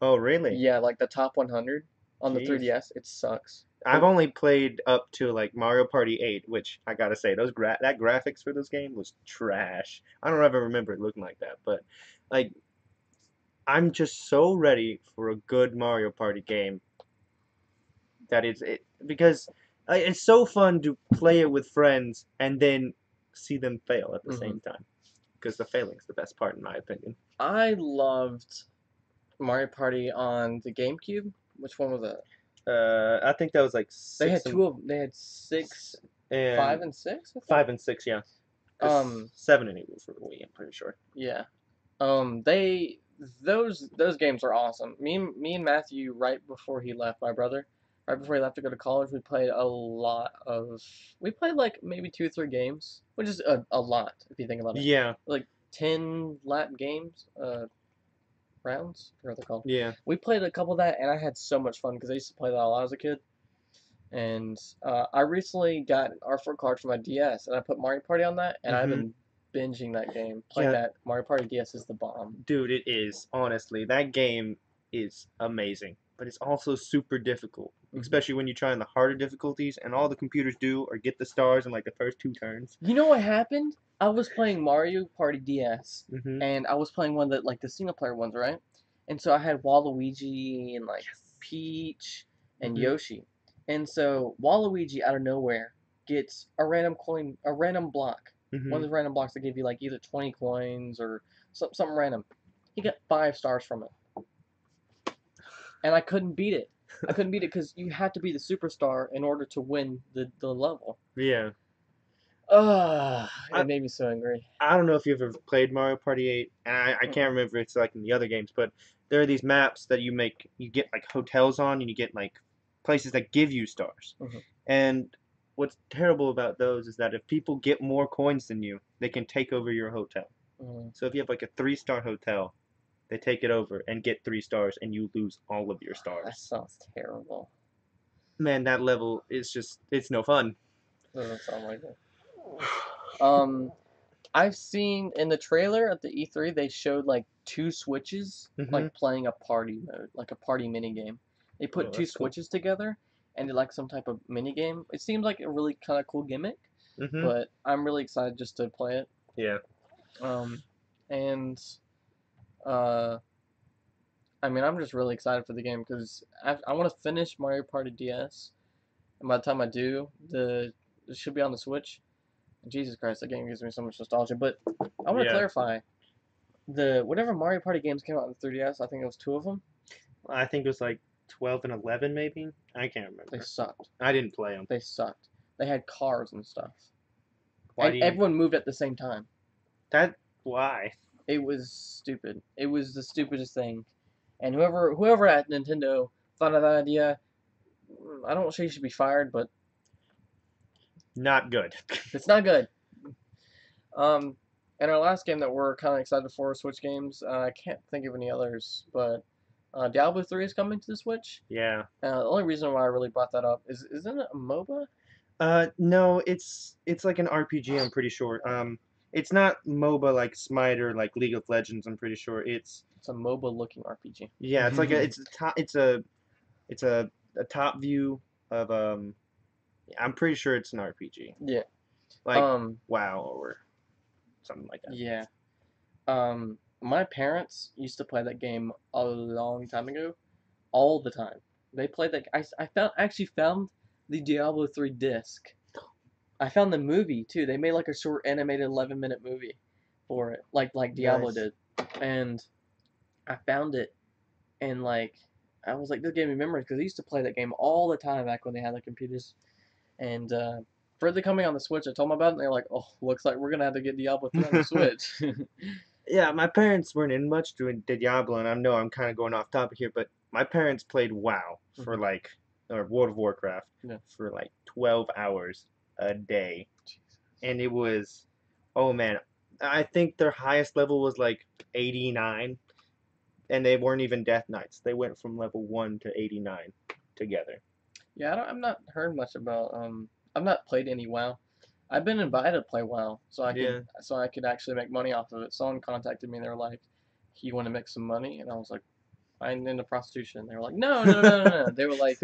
Oh really? Yeah, like the top 100 on the Jeez. 3DS, it sucks. I've only played up to like Mario Party 8, which I gotta say that graphics for this game was trash. I don't ever remember it looking like that, but like I'm just so ready for a good Mario Party game. That is it because it's so fun to play it with friends and then see them fail at the same time. Because the failing's the best part, in my opinion. I loved Mario Party on the GameCube. Which one was that? I think that was like 6. They had two of them. They had 6, and 5, and 6. 5 and 6, yeah. 7 and 8 was for the Wii, I'm pretty sure. Yeah. Those games are awesome. Me and Matthew, right before he left, my brother, right before he left to go to college, we played like maybe 2 or 3 games, which is a lot if you think about it. Yeah. Like 10 lap games, rounds, or what they're called. Yeah. We played a couple of that, and I had so much fun because I used to play that a lot as a kid. And I recently got an R4 card for my DS, and I put Mario Party on that, and I've been binging that game. Playing that Mario Party DS is the bomb. Dude, it is. Honestly, that game is amazing, but it's also super difficult, especially when you try in the harder difficulties, and all the computers do are get the stars in like the first 2 turns. You know what happened? I was playing Mario Party DS, and I was playing one that like the single player ones, right? And so I had Waluigi and like Peach and Yoshi. And so Waluigi out of nowhere gets a random coin, a random block. One of the random blocks that give you like either 20 coins or something random. He got 5 stars from it. And I couldn't beat it. I couldn't beat it because you have to be the superstar in order to win the level. Yeah. It made me so angry. I don't know if you've ever played Mario Party 8, and I can't remember if it's like in the other games, but there are these maps that you get like hotels on, and you get like places that give you stars. And what's terrible about those is that if people get more coins than you, they can take over your hotel. So if you have like a 3-star hotel, they take it over and get 3 stars, and you lose all of your That stars. sounds terrible. Man, that level is it's no fun. Doesn't sound like it. I've seen in the trailer at the E3 they showed like 2 switches like playing a party mode, like a party mini game. They put 2 that's cool. switches together and did like some type of mini game. It seems like a really kind of cool gimmick, but I'm really excited just to play it. Yeah. And I mean, I'm just really excited for the game because I want to finish Mario Party DS, and by the time I do, it should be on the Switch. Jesus Christ, that game gives me so much nostalgia. But I want to clarify, whatever Mario Party games came out on the 3DS, I think it was 2 of them. I think it was like 12 and 11 maybe. I can't remember. They sucked. I didn't play them. They sucked. They had cars and stuff. Why and everyone moved at the same time. Why? It was stupid. It was the stupidest thing. And whoever at Nintendo thought of that idea, I don't say you should be fired, but not good. It's not good. And our last game that we're kind of excited for, Switch games, I can't think of any others, but Diablo 3 is coming to the Switch. Yeah. The only reason why I really brought that up isn't it a MOBA? No, it's like an RPG, I'm pretty sure. It's not MOBA like Smite or like League of Legends, I'm pretty sure. It's a MOBA looking RPG. Yeah, it's like it's a top view of I'm pretty sure it's an RPG. Yeah. Like WoW or something like that. Yeah. My parents used to play that game a long time ago, all the time. They played that. I actually found the Diablo 3 disc. I found the movie too. They made like a short animated 11-minute movie for it, like Diablo did, and I found it, and like I was like, this gave me memories because I used to play that game all the time back when they had the computers, and for it coming on the Switch, I told them about it, and they're like, oh, looks like we're gonna have to get Diablo 3 on the Switch. Yeah, my parents weren't in much doing Diablo, and I know I'm kind of going off topic here, but my parents played WoW for or World of Warcraft for like 12 hours a day. Jesus. And it was, oh man, I think their highest level was like 89, and they weren't even Death Knights. They went from level 1 to 89 together. Yeah, I've not heard much about, I've not played any WoW. I've been invited to play WoW, so I could actually make money off of it. Someone contacted me, and they were like, "You want to make some money?" And I was like, "I'm into prostitution." They were like, "No." They were like,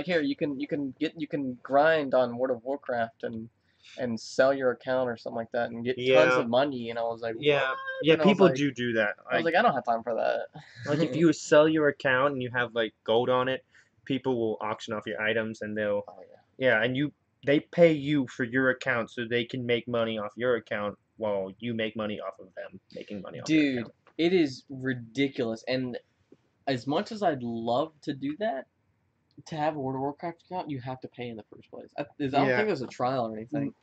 "Here, you can grind on World of Warcraft and sell your account or something like that and get tons of money." And I was like, yeah, and people do that. I was like, I don't have time for that. Like if you sell your account and you have like gold on it, people will auction off your items, and they'll and they pay you for your account so they can make money off your account while you make money off of them making money off your account. It is ridiculous. And as much as I'd love to do that, to have a World of Warcraft account, you have to pay in the first place. I don't think there's a trial or anything.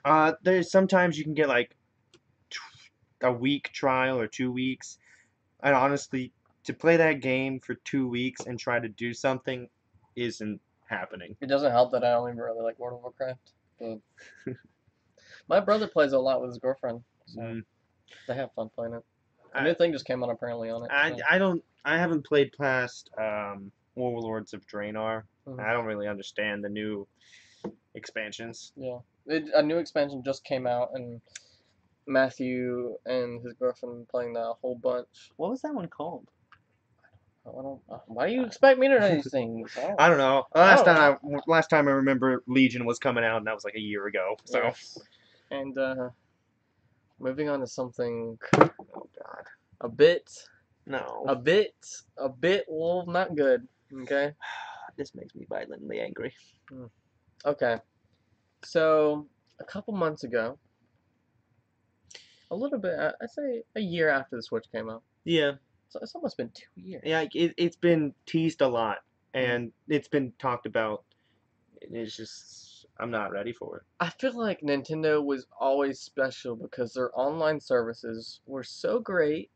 There's sometimes you can get like a week trial or 2 weeks. And honestly, to play that game for 2 weeks and try to do something isn't happening. It doesn't help that I don't even really like World of Warcraft. But my brother plays a lot with his girlfriend, so they have fun playing it. A new thing just came out apparently on it. I haven't played past Warlords of Draenor. I don't really understand the new expansions. Yeah, a new expansion just came out, and Matthew and his girlfriend playing that a whole bunch. What was that one called? Why do you expect me to know these things? I don't know. Last time I remember Legion was coming out, and that was like a year ago. So, yes. And moving on to something. Oh God. A bit, well, not good. Okay. This makes me violently angry. Okay. So a couple months ago, a little bit, I'd say a year after the Switch came out. Yeah. So it's almost been 2 years. Yeah, it's been teased a lot, and it's been talked about. It's just, I'm not ready for it. I feel like Nintendo was always special because their online services were so great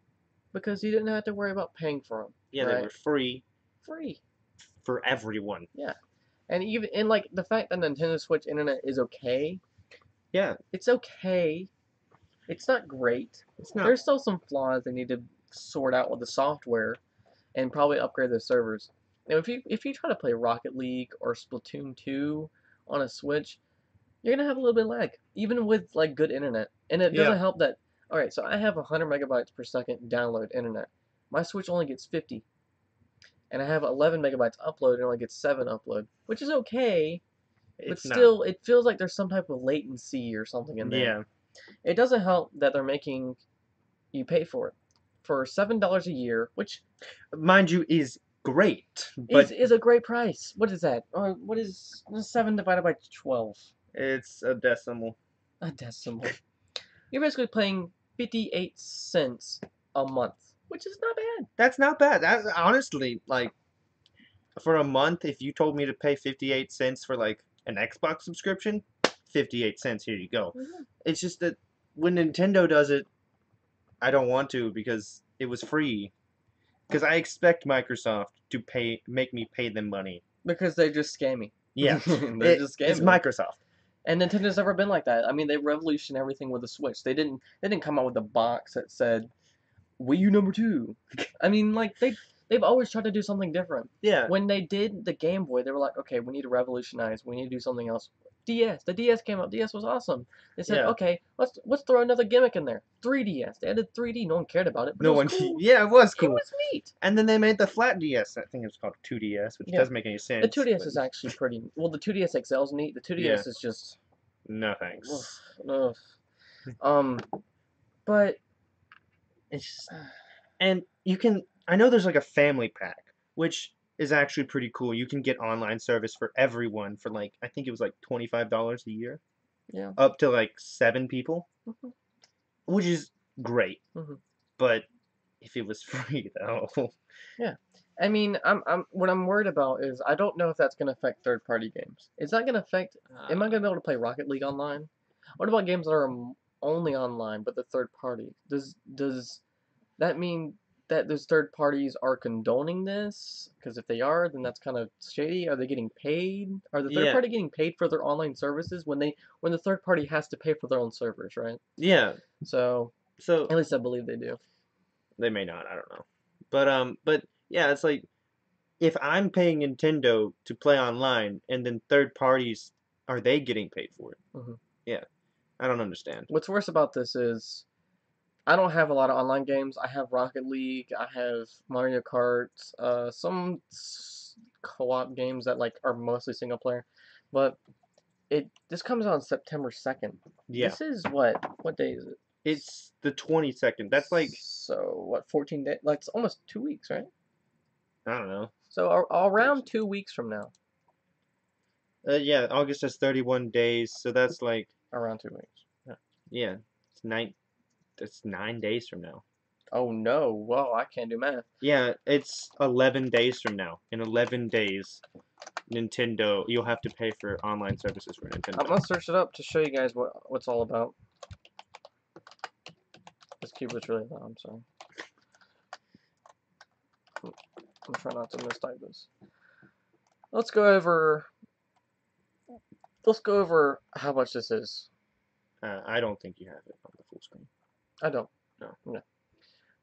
because you didn't have to worry about paying for them. Yeah, they were free. Free. For everyone. Yeah. And like the fact that Nintendo Switch Internet is okay, Yeah, it's okay. It's not great. it's not. There's still some flaws they need to sort out with the software and probably upgrade the servers. Now, if you try to play Rocket League or Splatoon 2 on a Switch, you're gonna have a little bit of lag, even with like good internet. And it Yeah, doesn't help that. All right, so I have 100 megabytes per second download internet. My Switch only gets 50, and I have 11 megabytes upload and only gets 7 upload, which is okay, but it's not. still, it feels like there's some type of latency or something in there. Yeah, It doesn't help that they're making you pay for it for $7 a year, which mind you, is great, is but is a great price. What is that? What is 7 divided by 12? it's a decimal. A decimal. You're basically paying 58 cents a month, which is not bad. That's not bad. That's honestly like for a month. If you told me to pay 58 cents for like an Xbox subscription, 58 cents. Here you go. It's just that when Nintendo does it, I don't want to because it was free. Because I expect Microsoft to make me pay them money. Because they're just scammy. Yeah, They're just it's scammy. Microsoft. And Nintendo's never been like that. I mean, they revolutionized everything with the Switch. They didn't come out with a box that said Wii U #2. I mean, like they've always tried to do something different. Yeah, When they did the Game Boy, they were like, okay, we need to revolutionize. We need to do something else. DS. The DS came out. DS was awesome. They said, yeah. okay, let's throw another gimmick in there. 3DS. They added 3D. No one cared about it, but No it was one. cool. Yeah, it was It cool. was neat. And then they made the flat DS. I think it was called 2DS, which Yeah. doesn't make any sense. The 2DS but is actually pretty. Well, the 2DS XL is neat. The 2DS Yeah. is just. no thanks. Ugh. But It's just, and you can. I know there's like a family pack, which is actually pretty cool. You can get online service for everyone for like I think it was like $25 a year, yeah. up to like 7 people, Mhm. which is great. Mhm. But if it was free though, I mean, what I'm worried about is I don't know if that's gonna affect third-party games. Is that gonna affect? Am I gonna be able to play Rocket League online? What about games that are only online but the third party? Does that mean that those third parties are condoning this? Because if they are, then that's kind of shady. Are they getting paid? Are the third yeah, party getting paid for their online services when the third party has to pay for their own servers, right? yeah. So So at least I believe they do. they may not. I don't know. But yeah, it's like if I'm paying Nintendo to play online, and then third parties are they getting paid for it? Mhm. Yeah, I don't understand. What's worse about this is I don't have a lot of online games. I have Rocket League. I have Mario Kart. Some co-op games that like are mostly single player, but this comes out on September 2nd. Yeah, This is what day is it? it's the 22nd. That's like So what 14 days? Like it's almost 2 weeks, right? I don't know. So around 2 weeks from now. Yeah, August has 31 days, so that's like Around 2 weeks. Yeah. yeah, it's 9. That's 9 days from now. Oh no! Whoa! I can't do math. Yeah, it's 11 days from now. In 11 days, Nintendo, you'll have to pay for online services for I'm Nintendo. gonna search it up to show you guys what's all about. This keyboard's really loud. I'm sorry. I'm trying not to mistype this. Let's go over how much this is. I don't think you have it on the full screen. I don't. No.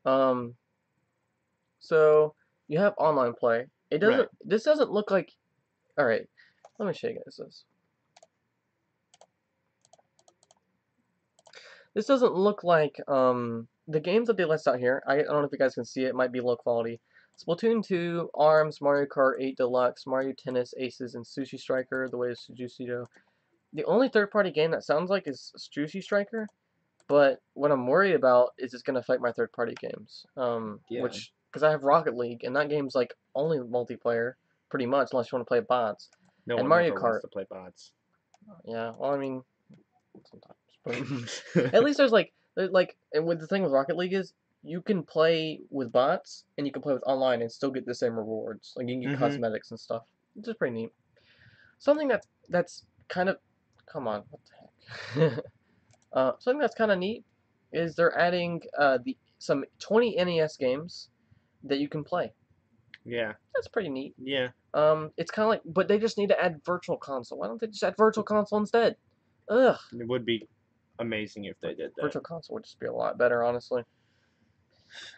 No. So you have online play. It doesn't. Right. This doesn't look like. All right. Let me show you guys this. This doesn't look like the games that they list out here. I don't know if you guys can see it. It might be low quality. Splatoon 2, ARMS, Mario Kart 8 Deluxe, Mario Tennis, Aces, and Sushi Striker, the way of Sujusido. The only third-party game that sounds like is Sushi Striker, but what I'm worried about is it's going to affect my third-party games. Yeah. Which, because I have Rocket League, and that game's like only multiplayer, pretty much, unless you want to play bots. No And one Mario ever Kart. wants to play bots. Yeah, well, I mean, sometimes. But at least there's like, and with the thing with Rocket League is, you can play with bots, and you can play with online and still get the same rewards. Like, you can get cosmetics and stuff. Which is pretty neat. Something that's kind of, come on, what the heck? Something that's kind of neat is they're adding some 20 NES games that you can play. Yeah. That's pretty neat. Yeah. It's kind of like, but they just need to add Virtual Console. Why don't they just add Virtual Console instead? Ugh. It would be amazing if they did that. Virtual Console would just be a lot better, honestly.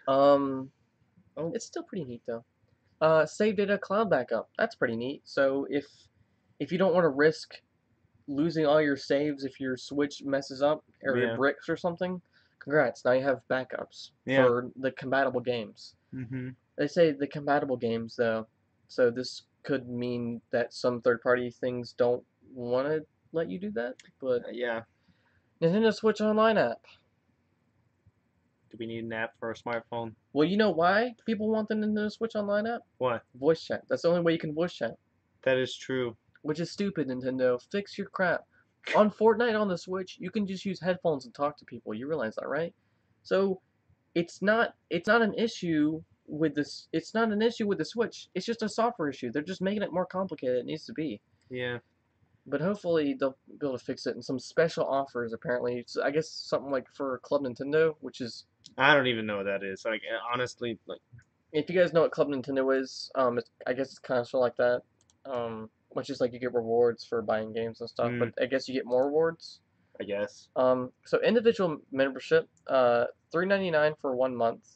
It's still pretty neat though. Save data cloud backup. That's pretty neat. So if you don't want to risk losing all your saves if your Switch messes up or it bricks or something, congrats. Now you have backups for the compatible games. They say the compatible games though, so this could mean that some third-party things don't want to let you do that. But yeah. Nintendo Switch Online app. Do we need an app for a smartphone? Well, you know why people want the Nintendo Switch Online app? Why? Voice chat. That's the only way you can voice chat. That is true. Which is stupid, Nintendo. Fix your crap. On Fortnite on the Switch, you can just use headphones and talk to people. You realize that, right? So it's not an issue with this. It's not an issue with the Switch. It's just a software issue. They're just making it more complicated than it needs to be. Yeah. But hopefully they'll be able to fix it in some special offers. Apparently, it's, I guess something like for Club Nintendo, which is. I don't even know what that is. Like honestly, like. If you guys know what Club Nintendo is, I guess it's kind of sort of like that. Which is like you get rewards for buying games and stuff, but I guess you get more rewards. I guess. So individual membership, $3.99 for 1 month.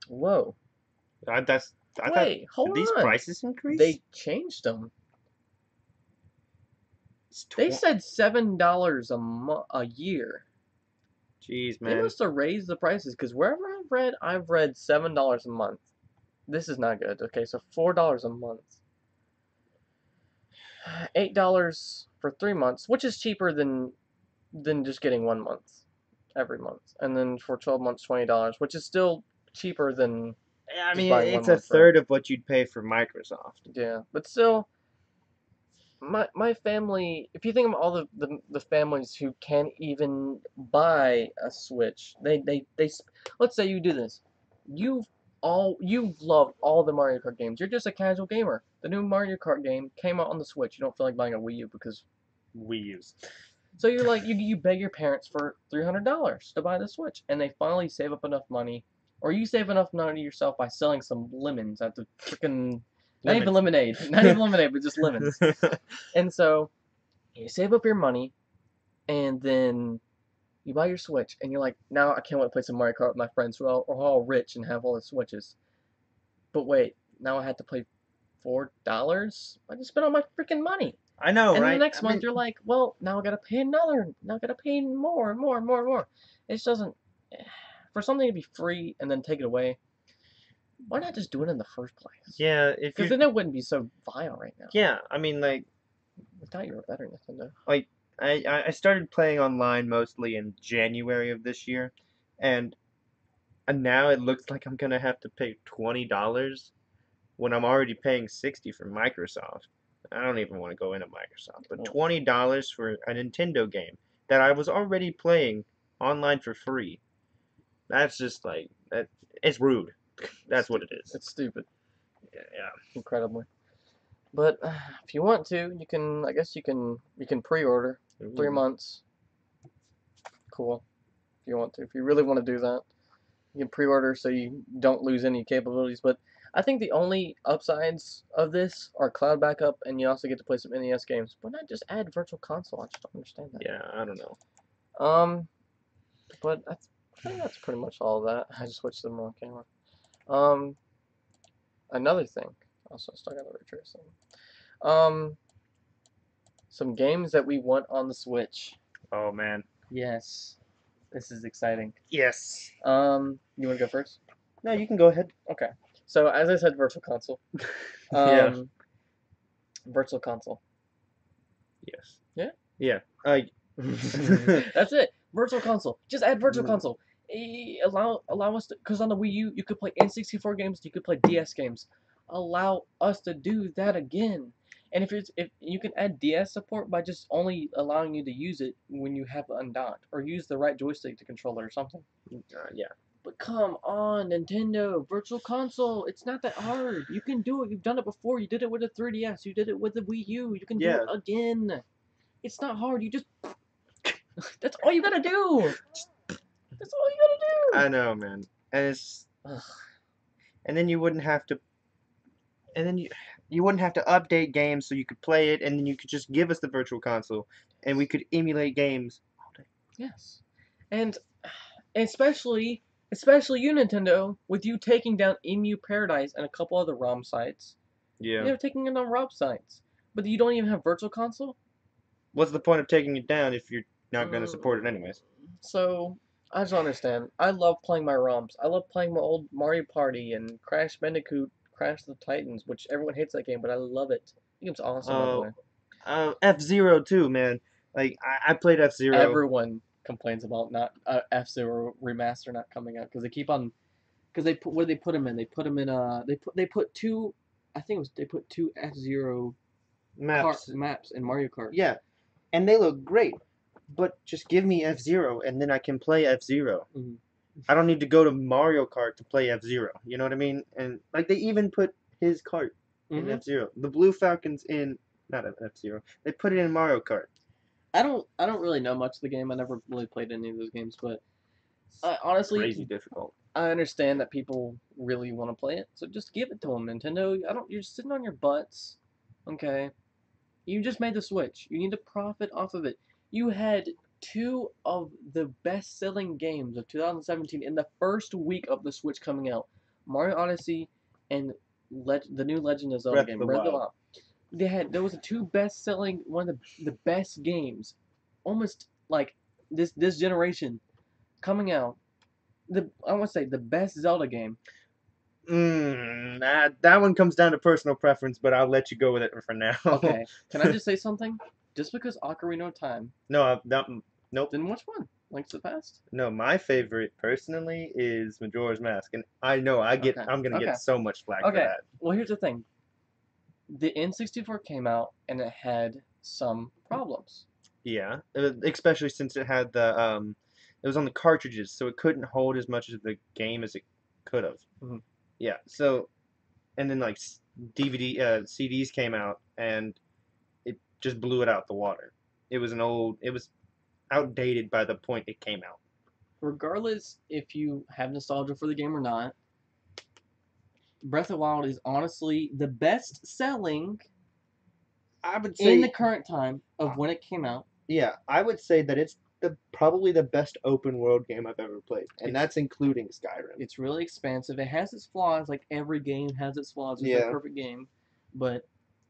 Whoa. Wait, hold on. These prices increase? They changed them. They said $7 a year. Jeez, man. They must have raised the prices because wherever I've read $7 a month. This is not good. Okay, so $4 a month. $8 for 3 months, which is cheaper than just getting 1 month every month, and then for 12 months, $20, which is still cheaper than. I mean, it's a third of what you'd pay for Microsoft. Yeah, but still, my family. If you think of all the families who can't even buy a Switch, they let's say you do this, you've loved all the Mario Kart games. You're just a casual gamer. The new Mario Kart game came out on the Switch. You don't feel like buying a Wii U because Wii U's. So you're like you beg your parents for $300 to buy the Switch, and they finally save up enough money, or you save enough money yourself by selling some lemons at the freaking not even lemonade, but just lemons. And so you save up your money, and then you buy your Switch, and you're like, now I can't wait to play some Mario Kart with my friends who are all rich and have all the Switches. But wait, now I have to pay $4? I just spent all my freaking money. I know, right? And then the next month you're like, well, now I gotta pay another. Now I gotta pay more and more and more and more. It just doesn't. For something to be free and then take it away, why not just do it in the first place? Yeah, because then it wouldn't be so vile right now. Yeah, I mean, like. I thought you were better, Nintendo. Like, I started playing online mostly in January of this year, and now it looks like I'm gonna have to pay $20 when I'm already paying $60 for Microsoft. I don't even want to go into Microsoft, but $20 for a Nintendo game that I was already playing online for free. That's just like that. It's rude. That's what it is. It's stupid. Yeah. Incredibly. But if you want to, you can. I guess you can pre-order 3 months. Cool. If you want to, if you really want to do that, you can pre-order so you don't lose any capabilities. But I think the only upsides of this are cloud backup, and you also get to play some NES games. Why not just add Virtual Console? I just don't understand that. Yeah, I don't know. But I think that's pretty much all of that. I just switched to the wrong camera. Another thing. Also, still got the retrace thing. Some games that we want on the Switch. Oh man. Yes. This is exciting. Yes. You want to go first? No, you can go ahead. Okay. So, as I said, Virtual Console. Yeah. Virtual Console. Yes. Yeah? Yeah. That's it. Virtual Console. Just add Virtual Console. Allow us to, because on the Wii U, you could play N64 games, you could play DS games. Allow us to do that again. And if you can add DS support by just only allowing you to use it when you have it undocked, or use the right joystick to control it or something. Yeah. But come on, Nintendo, Virtual Console, it's not that hard. You can do it. You've done it before. You did it with the 3DS. You did it with the Wii U. You can do it again. It's not hard. You just... That's all you gotta do. That's all you gotta do. I know, man. And it's... And then you wouldn't have to... and then you wouldn't have to update games, so you could play it, and then you could just give us the virtual console, and we could emulate games all day. Yes, and especially you, Nintendo, with you taking down Emu Paradise and a couple other ROM sites. Yeah. You're taking it on ROM sites, but you don't even have virtual console. What's the point of taking it down if you're not going to support it anyways? So I just don't understand. I love playing my ROMs. I love playing my old Mario Party and Crash Bandicoot, Crash the Titans, which everyone hates that game, but I love it. The game's awesome, by the way. F-Zero too, man. Like I played F-Zero. Everyone complains about not F-Zero remaster not coming out because they keep on because they put what did they put them in? They put them in they put two. I think it was they put two F-Zero maps in Mario Kart. Yeah, and they look great. But just give me F-Zero, and then I can play F-Zero. Mhm. I don't need to go to Mario Kart to play F-Zero. You know what I mean? And like they even put his kart in F-Zero. The Blue Falcon's in not F-Zero. They put it in Mario Kart. I don't really know much of the game. I never really played any of those games, but honestly, Crazy difficult. I understand that people really want to play it, so just give it to them, Nintendo. You're sitting on your butts, okay? You just made the Switch. You need to profit off of it. You had two of the best-selling games of 2017 in the first week of the Switch coming out: Mario Odyssey and the new Legend of Zelda game, Breath of the Wild. There was the two best-selling, one of the best games, almost like this generation coming out. I want to say the best Zelda game. That one comes down to personal preference, but I'll let you go with it for now. Okay, can I just say something? Just because Ocarina of Time. No, nope. Then which one? Links to the Past? No, my favorite personally is Majora's Mask, and I know I'm gonna get so much flack for that. Well, here's the thing. The N64 came out and it had some problems. Yeah, especially since it had it was on the cartridges, so it couldn't hold as much of the game as it could have. Mm-hmm. Yeah, so and then like CDs came out and it just blew it out the water. It was outdated by the point it came out. Regardless if you have nostalgia for the game or not, Breath of the Wild is honestly the best selling, I would say, in the current time of when it came out. Yeah, I would say that it's probably the best open world game I've ever played, and that's including Skyrim. It's really expansive. It has its flaws, like every game has its flaws. It's a perfect game, but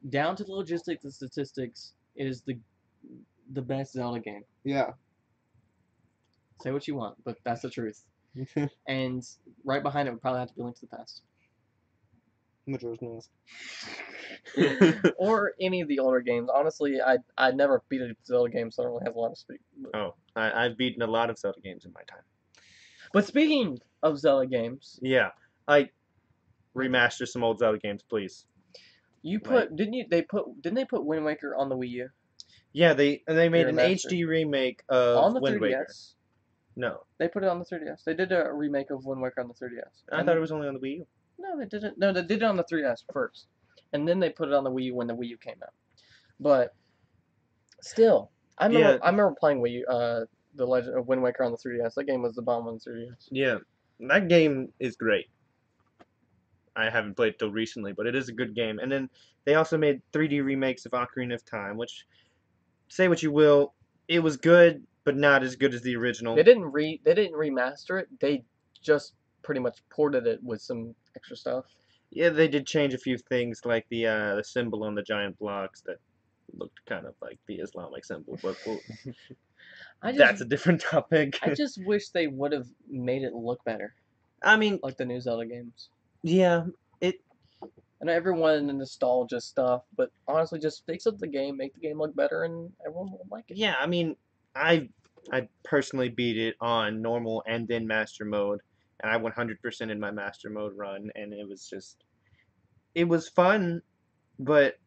down to the logistics and statistics, it is the best Zelda game. Yeah. Say what you want, but that's the truth. And right behind it would probably have to be Link to the Past. Majora's Mask. Or any of the older games. Honestly, I never beat a Zelda game, so I don't really have a lot to speak. Oh, I've beaten a lot of Zelda games in my time. But speaking of Zelda games, yeah, I remaster some old Zelda games, please. You put didn't they put Wind Waker on the Wii U? Yeah, they made an HD remake of on the Wind 3DS. Waker. No, they put it on the 3DS. They did a remake of Wind Waker on the 3DS. I thought it was only on the Wii U. No, they didn't. No, they did it on the 3DS first, and then they put it on the Wii U when the Wii U came out. But still, I remember playing Wii U, the Legend of Wind Waker on the 3DS. That game was the bomb on the 3DS. Yeah, that game is great. I haven't played it till recently, but it is a good game. And then they also made 3D remakes of Ocarina of Time, which, say what you will, it was good, but not as good as the original. They didn't remaster it. They just pretty much ported it with some extra stuff. Yeah, they did change a few things, like the symbol on the giant blocks that looked kind of like the Islamic symbol, but that's a different topic. I just wish they would have made it look better. I mean, like the new Zelda games. Yeah, I know everyone in the nostalgia stuff, but honestly, just fix up the game, make the game look better, and everyone will like it. Yeah, I mean, I personally beat it on normal and then master mode, and I 100% in my master mode run, and it was fun, but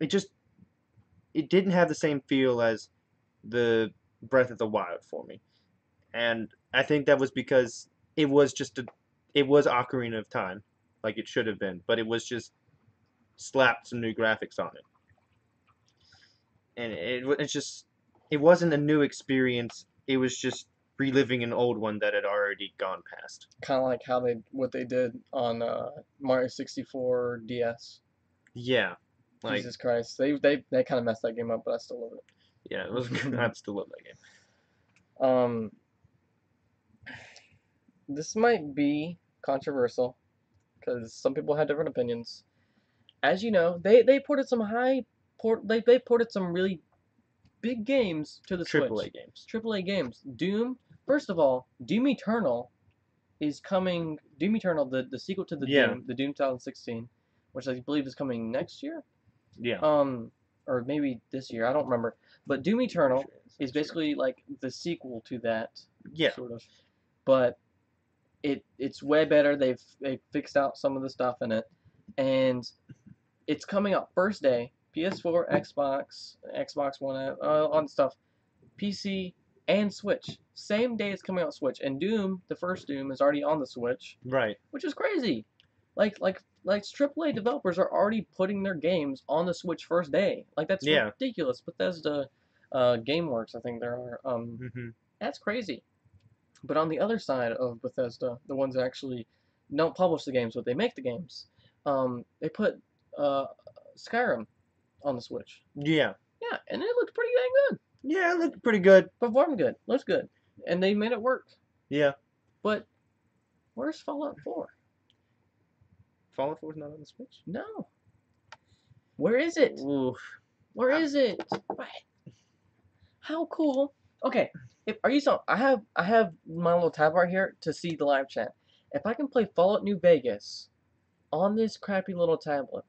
it didn't have the same feel as the Breath of the Wild for me, and I think that was because it was Ocarina of Time, like it should have been, but it was just slapped some new graphics on it, and it wasn't a new experience. It was just reliving an old one that had already gone past. Kind of like how what they did on Mario 64 DS. Yeah. Jesus Christ, they kind of messed that game up, but I still love it. Yeah, it was good. I still love that game. This might be controversial because some people have different opinions. As you know, they ported some they ported some really big games to the Switch. AAA games. AAA games. Doom. First of all, Doom Eternal is coming. Doom Eternal, the sequel to the Doom 2016, which I believe is coming next year. Yeah. Or maybe this year. I don't remember. But Doom Eternal is basically like the sequel to that. Yeah. Sort of. But it's way better. They've fixed out some of the stuff in it, and it's coming out first day. PS4, Xbox, Xbox One, on stuff, PC and Switch. Same day it's coming out Switch. And Doom, the first Doom, is already on the Switch. Right. Which is crazy. Like AAA developers are already putting their games on the Switch first day. Like that's ridiculous. Bethesda, GameWorks, I think there are. That's crazy. But on the other side of Bethesda, the ones that actually don't publish the games, but they make the games, they put Skyrim on the Switch. Yeah. Yeah, and it looked pretty dang good. Yeah, it looked pretty good. Performed good. Looks good. And they made it work. Yeah. But where's Fallout 4? Fallout 4 is not on the Switch? No. Where is it? Oof. Where is it? What? How cool. Okay. I have my little tab right here to see the live chat. If I can play Fallout New Vegas on this crappy little tablet,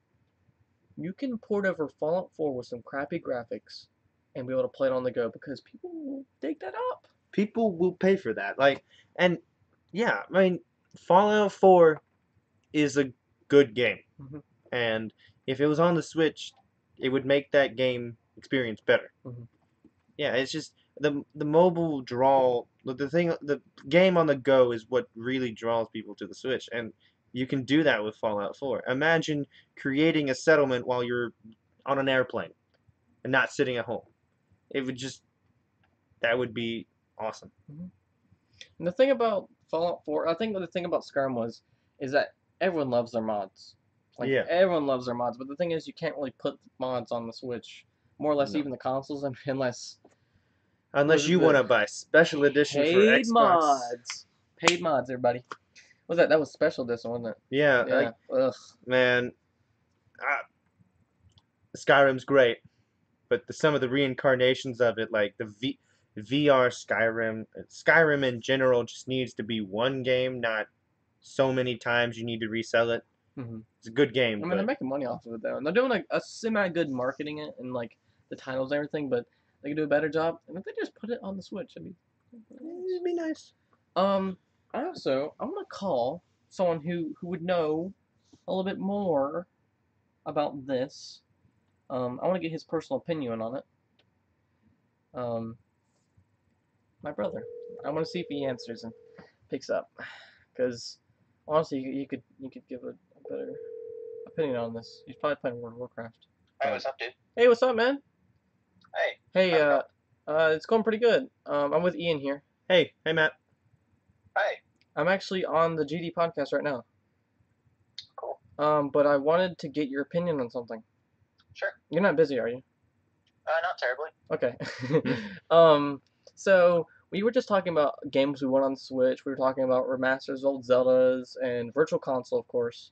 you can port over Fallout 4 with some crappy graphics and be able to play it on the go because people will dig that up. People will pay for that. And yeah, I mean, Fallout 4 is a good game. And if it was on the Switch, it would make that game experience better. Yeah, it's just the mobile draw, the game on the go is what really draws people to the Switch, and you can do that with Fallout 4. Imagine creating a settlement while you're on an airplane and not sitting at home. That would be awesome. And the thing about Fallout 4, I think the thing about Skyrim is that everyone loves their mods. Everyone loves their mods, but the thing is you can't really put mods on the Switch. More or less even the consoles, unless you want to buy special edition for Xbox. Paid mods, everybody. What was that? That was special edition, wasn't it? Yeah. Man, Skyrim's great, but some of the reincarnations of it, like the VR Skyrim in general just needs to be one game, not so many times you need to resell it. It's a good game. I mean, they're making money off of it though, and they're doing like a semi-good marketing it and like the titles and everything, but they can do a better job. And if they just put it on the Switch, it'd be nice. I want to call someone who would know a little bit more about this. I want to get his personal opinion on it. My brother. I want to see if he answers and picks up, because honestly, you could give a better opinion on this. He's probably playing World of Warcraft. Hey, what's up, dude? Hey, what's up, man? Hey. It's going pretty good. I'm with Ian here. Hey, Matt. Hey. I'm actually on the GD podcast right now. Cool. But I wanted to get your opinion on something. Sure. You're not busy, are you? Not terribly. Okay. So we were just talking about games we want on the Switch. We were talking about remasters of old Zeldas and Virtual Console, of course.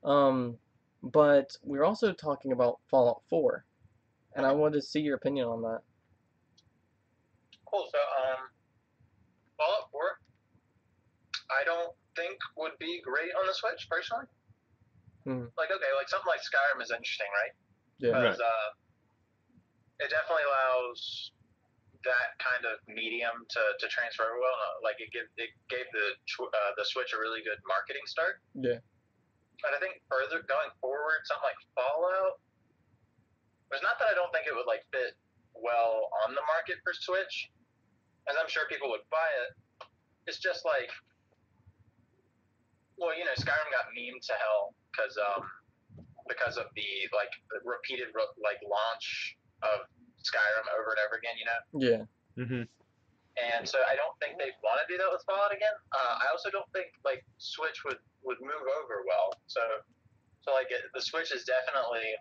But we were also talking about Fallout 4. And I wanted to see your opinion on that. Cool. So, Fallout 4, I don't think would be great on the Switch, personally. Something like Skyrim is interesting, right? Yeah. Because it definitely allows that kind of medium to transfer well. It gave the Switch a really good marketing start. Yeah. But I think further going forward, something like Fallout, it's not that I don't think it would fit well on the market for Switch, as I'm sure people would buy it. It's just Skyrim got memed to hell because of the repeated launch of Skyrim over and over again, Yeah. And so I don't think they want to do that with Fallout again. I also don't think like Switch would move over well. So like the Switch is definitely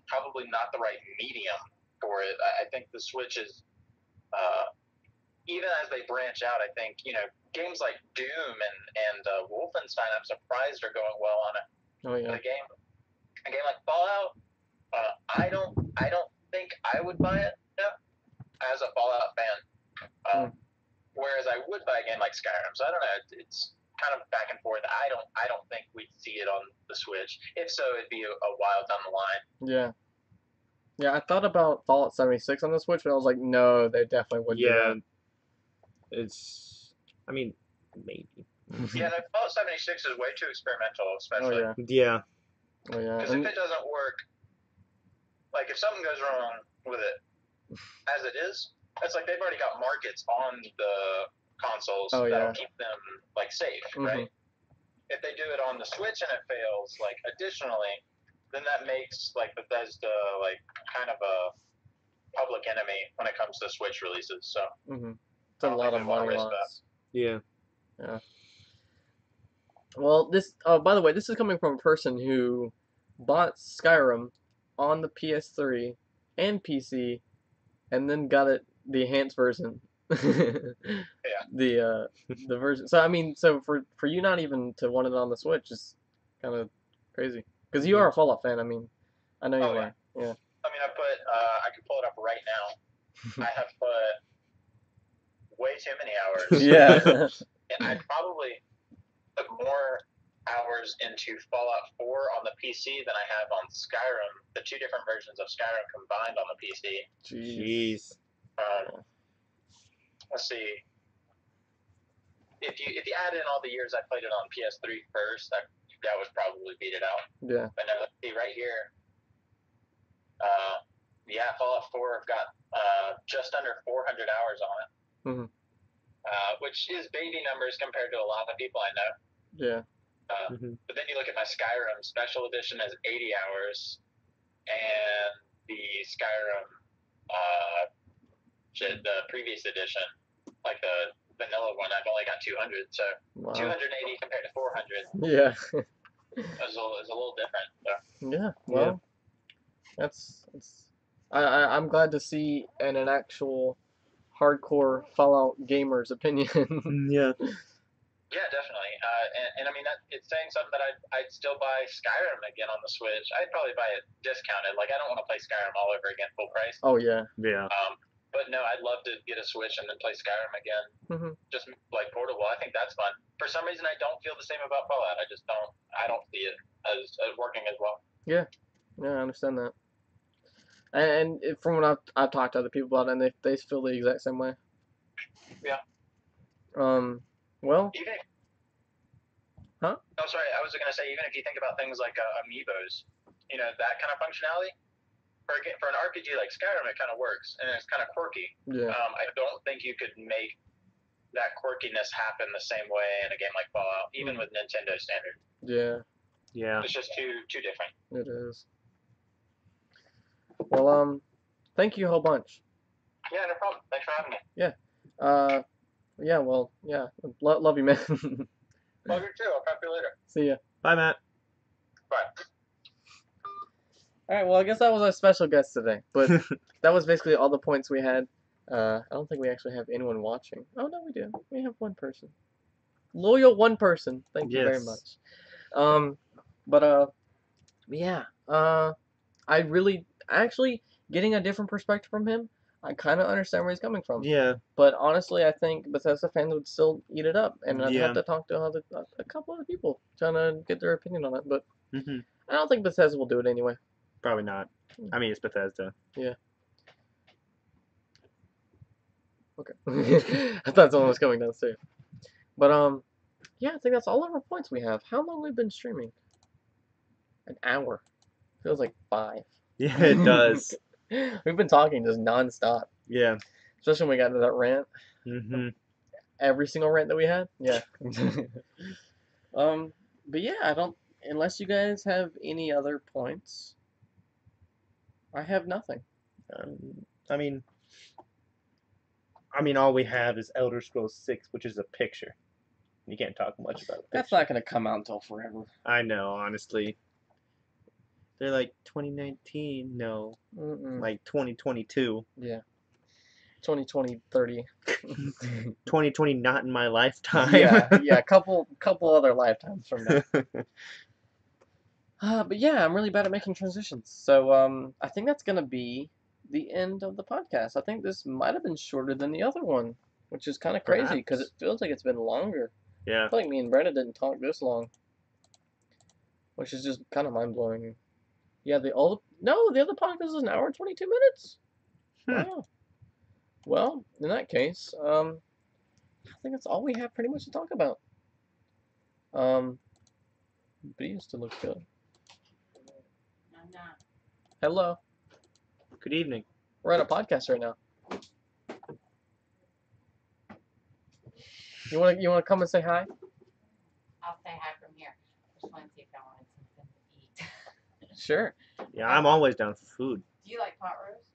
probably not the right medium for it. I think the Switch is even as they branch out. I think games like Doom and Wolfenstein, I'm surprised are going well on it. Oh yeah. A game like Fallout, I don't think I would buy it as a Fallout fan. Whereas I would buy a game like Skyrim. So I don't know. It's kind of back and forth. I don't think we'd see it on the Switch. If so, it'd be a while down the line. Yeah. Yeah, I thought about Fallout 76 on the Switch, but I was like, no, they definitely wouldn't do that. It's. I mean, maybe. Yeah, no, Fallout 76 is way too experimental, especially. Oh yeah. Yeah. Oh yeah. Because if it doesn't work, like if something goes wrong with it, as it is, it's like they've already got markets on the consoles that'll keep them like safe, right? If they do it on the Switch and it fails, like additionally, then that makes like Bethesda like kind of a public enemy when it comes to Switch releases. So it's a lot of money loss. Yeah. Yeah. Well, this. Oh, by the way, this is coming from a person who bought Skyrim on the PS3 and PC, and then got it the enhanced version. The version. So I mean, so for you not even to want it on the Switch is kind of crazy. Because you are a Fallout fan. I mean, I know you are. Yeah. I mean, I can pull it up right now. I have put way too many hours. Yeah. And I probably put more hours into Fallout 4 on the PC than I have on Skyrim. The two different versions of Skyrim combined on the PC. Jeez. Let's see. If you add in all the years I played it on PS3 first, that would probably beat it out. Yeah. But now let's see right here. Fallout 4 I've got just under 400 hours on it. Which is baby numbers compared to a lot of people I know. Yeah. But then you look at my Skyrim Special Edition has 80 hours, and the Skyrim, the previous edition, like the vanilla one, I've only got 200. So 280 compared to 400. Yeah. It's a little different. So. Yeah. Well, that's. I'm glad to see an actual hardcore Fallout gamer's opinion. Yeah. Yeah, definitely. And I mean, it's saying something that I'd still buy Skyrim again on the Switch. I'd probably buy it discounted. Like, I don't want to play Skyrim all over again full price. Oh, yeah. Yeah. But no, I'd love to get a Switch and then play Skyrim again. Just like portable. I think that's fun. For some reason, I don't feel the same about Fallout. I don't see it as working as well. Yeah. Yeah, I understand that. And from when I've talked to other people about it, and they feel the exact same way. Yeah. Well. Even. Huh? Oh, sorry. I was going to say, even if you think about things like amiibos, that kind of functionality, for an RPG like Skyrim, it kind of works, and it's kind of quirky. Yeah. I don't think you could make that quirkiness happen the same way in a game like Fallout, even with Nintendo standard. Yeah. Yeah. It's just too different. It is. Well, thank you a whole bunch. Yeah, no problem. Thanks for having me. Yeah. Yeah, well, yeah. Love you, man. Love you too. I'll talk to you later. See ya. Bye, Matt. Bye. Alright, well, I guess that was our special guest today. But that was basically all the points we had. I don't think we actually have anyone watching. Oh, no, we do. We have one person. Loyal one person. Thank you very much. Yeah. I really, actually, getting a different perspective from him, I kind of understand where he's coming from. Yeah. But honestly, I think Bethesda fans would still eat it up, and I'd have to talk to a couple other people trying to get their opinion on it. But I don't think Bethesda will do it anyway. Probably not. I mean, it's Bethesda. Yeah. Okay. I thought someone was coming downstairs. But yeah, I think that's all of our points we have. How long we've been streaming? An hour. Feels like 5. Yeah, it does. We've been talking just nonstop. Yeah. Especially when we got into that rant. Every single rant that we had. Yeah. But yeah, unless you guys have any other points, I have nothing. I mean, I mean, all we have is Elder Scrolls 6, which is a picture. You can't talk much about it. That's not gonna come out until forever. I know, honestly. They're like 2019, no, like 2022. Yeah. 2020, 30. 2020, not in my lifetime. yeah, couple other lifetimes from now. But yeah, I'm really bad at making transitions. So I think that's gonna be the end of the podcast. I think this might have been shorter than the other one, which is kind of crazy because it feels like it's been longer. Yeah. I feel like me and Brenda didn't talk this long, which is just kind of mind blowing. Yeah, the other podcast is an hour and 22 minutes. Wow. Well, in that case, I think that's all we have pretty much to talk about. But you still look good. I'm not. Hello. Good evening. We're on a podcast right now. You wanna come and say hi? I'll say hi from here. Just want to see if I wanted something to eat. Sure. Yeah, I'm always down for food. Do you like pot roast?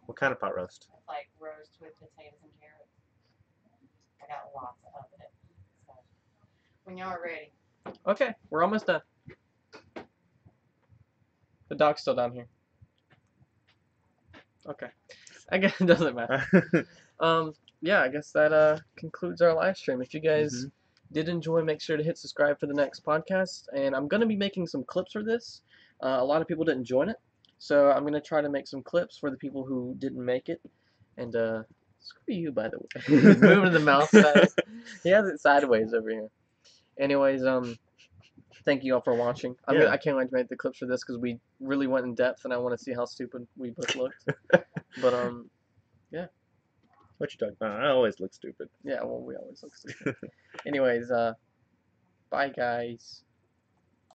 What kind of pot roast? It's like roast with potatoes and carrots. I got lots of it. So when y'all are ready. Okay, we're almost done. The dog's still down here. Okay. I guess it doesn't matter. Yeah, I guess that concludes our live stream. If you guys did enjoy, make sure to hit subscribe for the next podcast. And I'm going to be making some clips for this. A lot of people didn't join it. So I'm going to try to make some clips for the people who didn't make it. And screw you, by the way. Moving the mouse back. He has it sideways over here. Anyways, thank you all for watching. I can't wait to make the clips for this because we really went in depth and I want to see how stupid we both looked. But, yeah. What you talking about? I always look stupid. Yeah, well, we always look stupid. Anyways, bye, guys.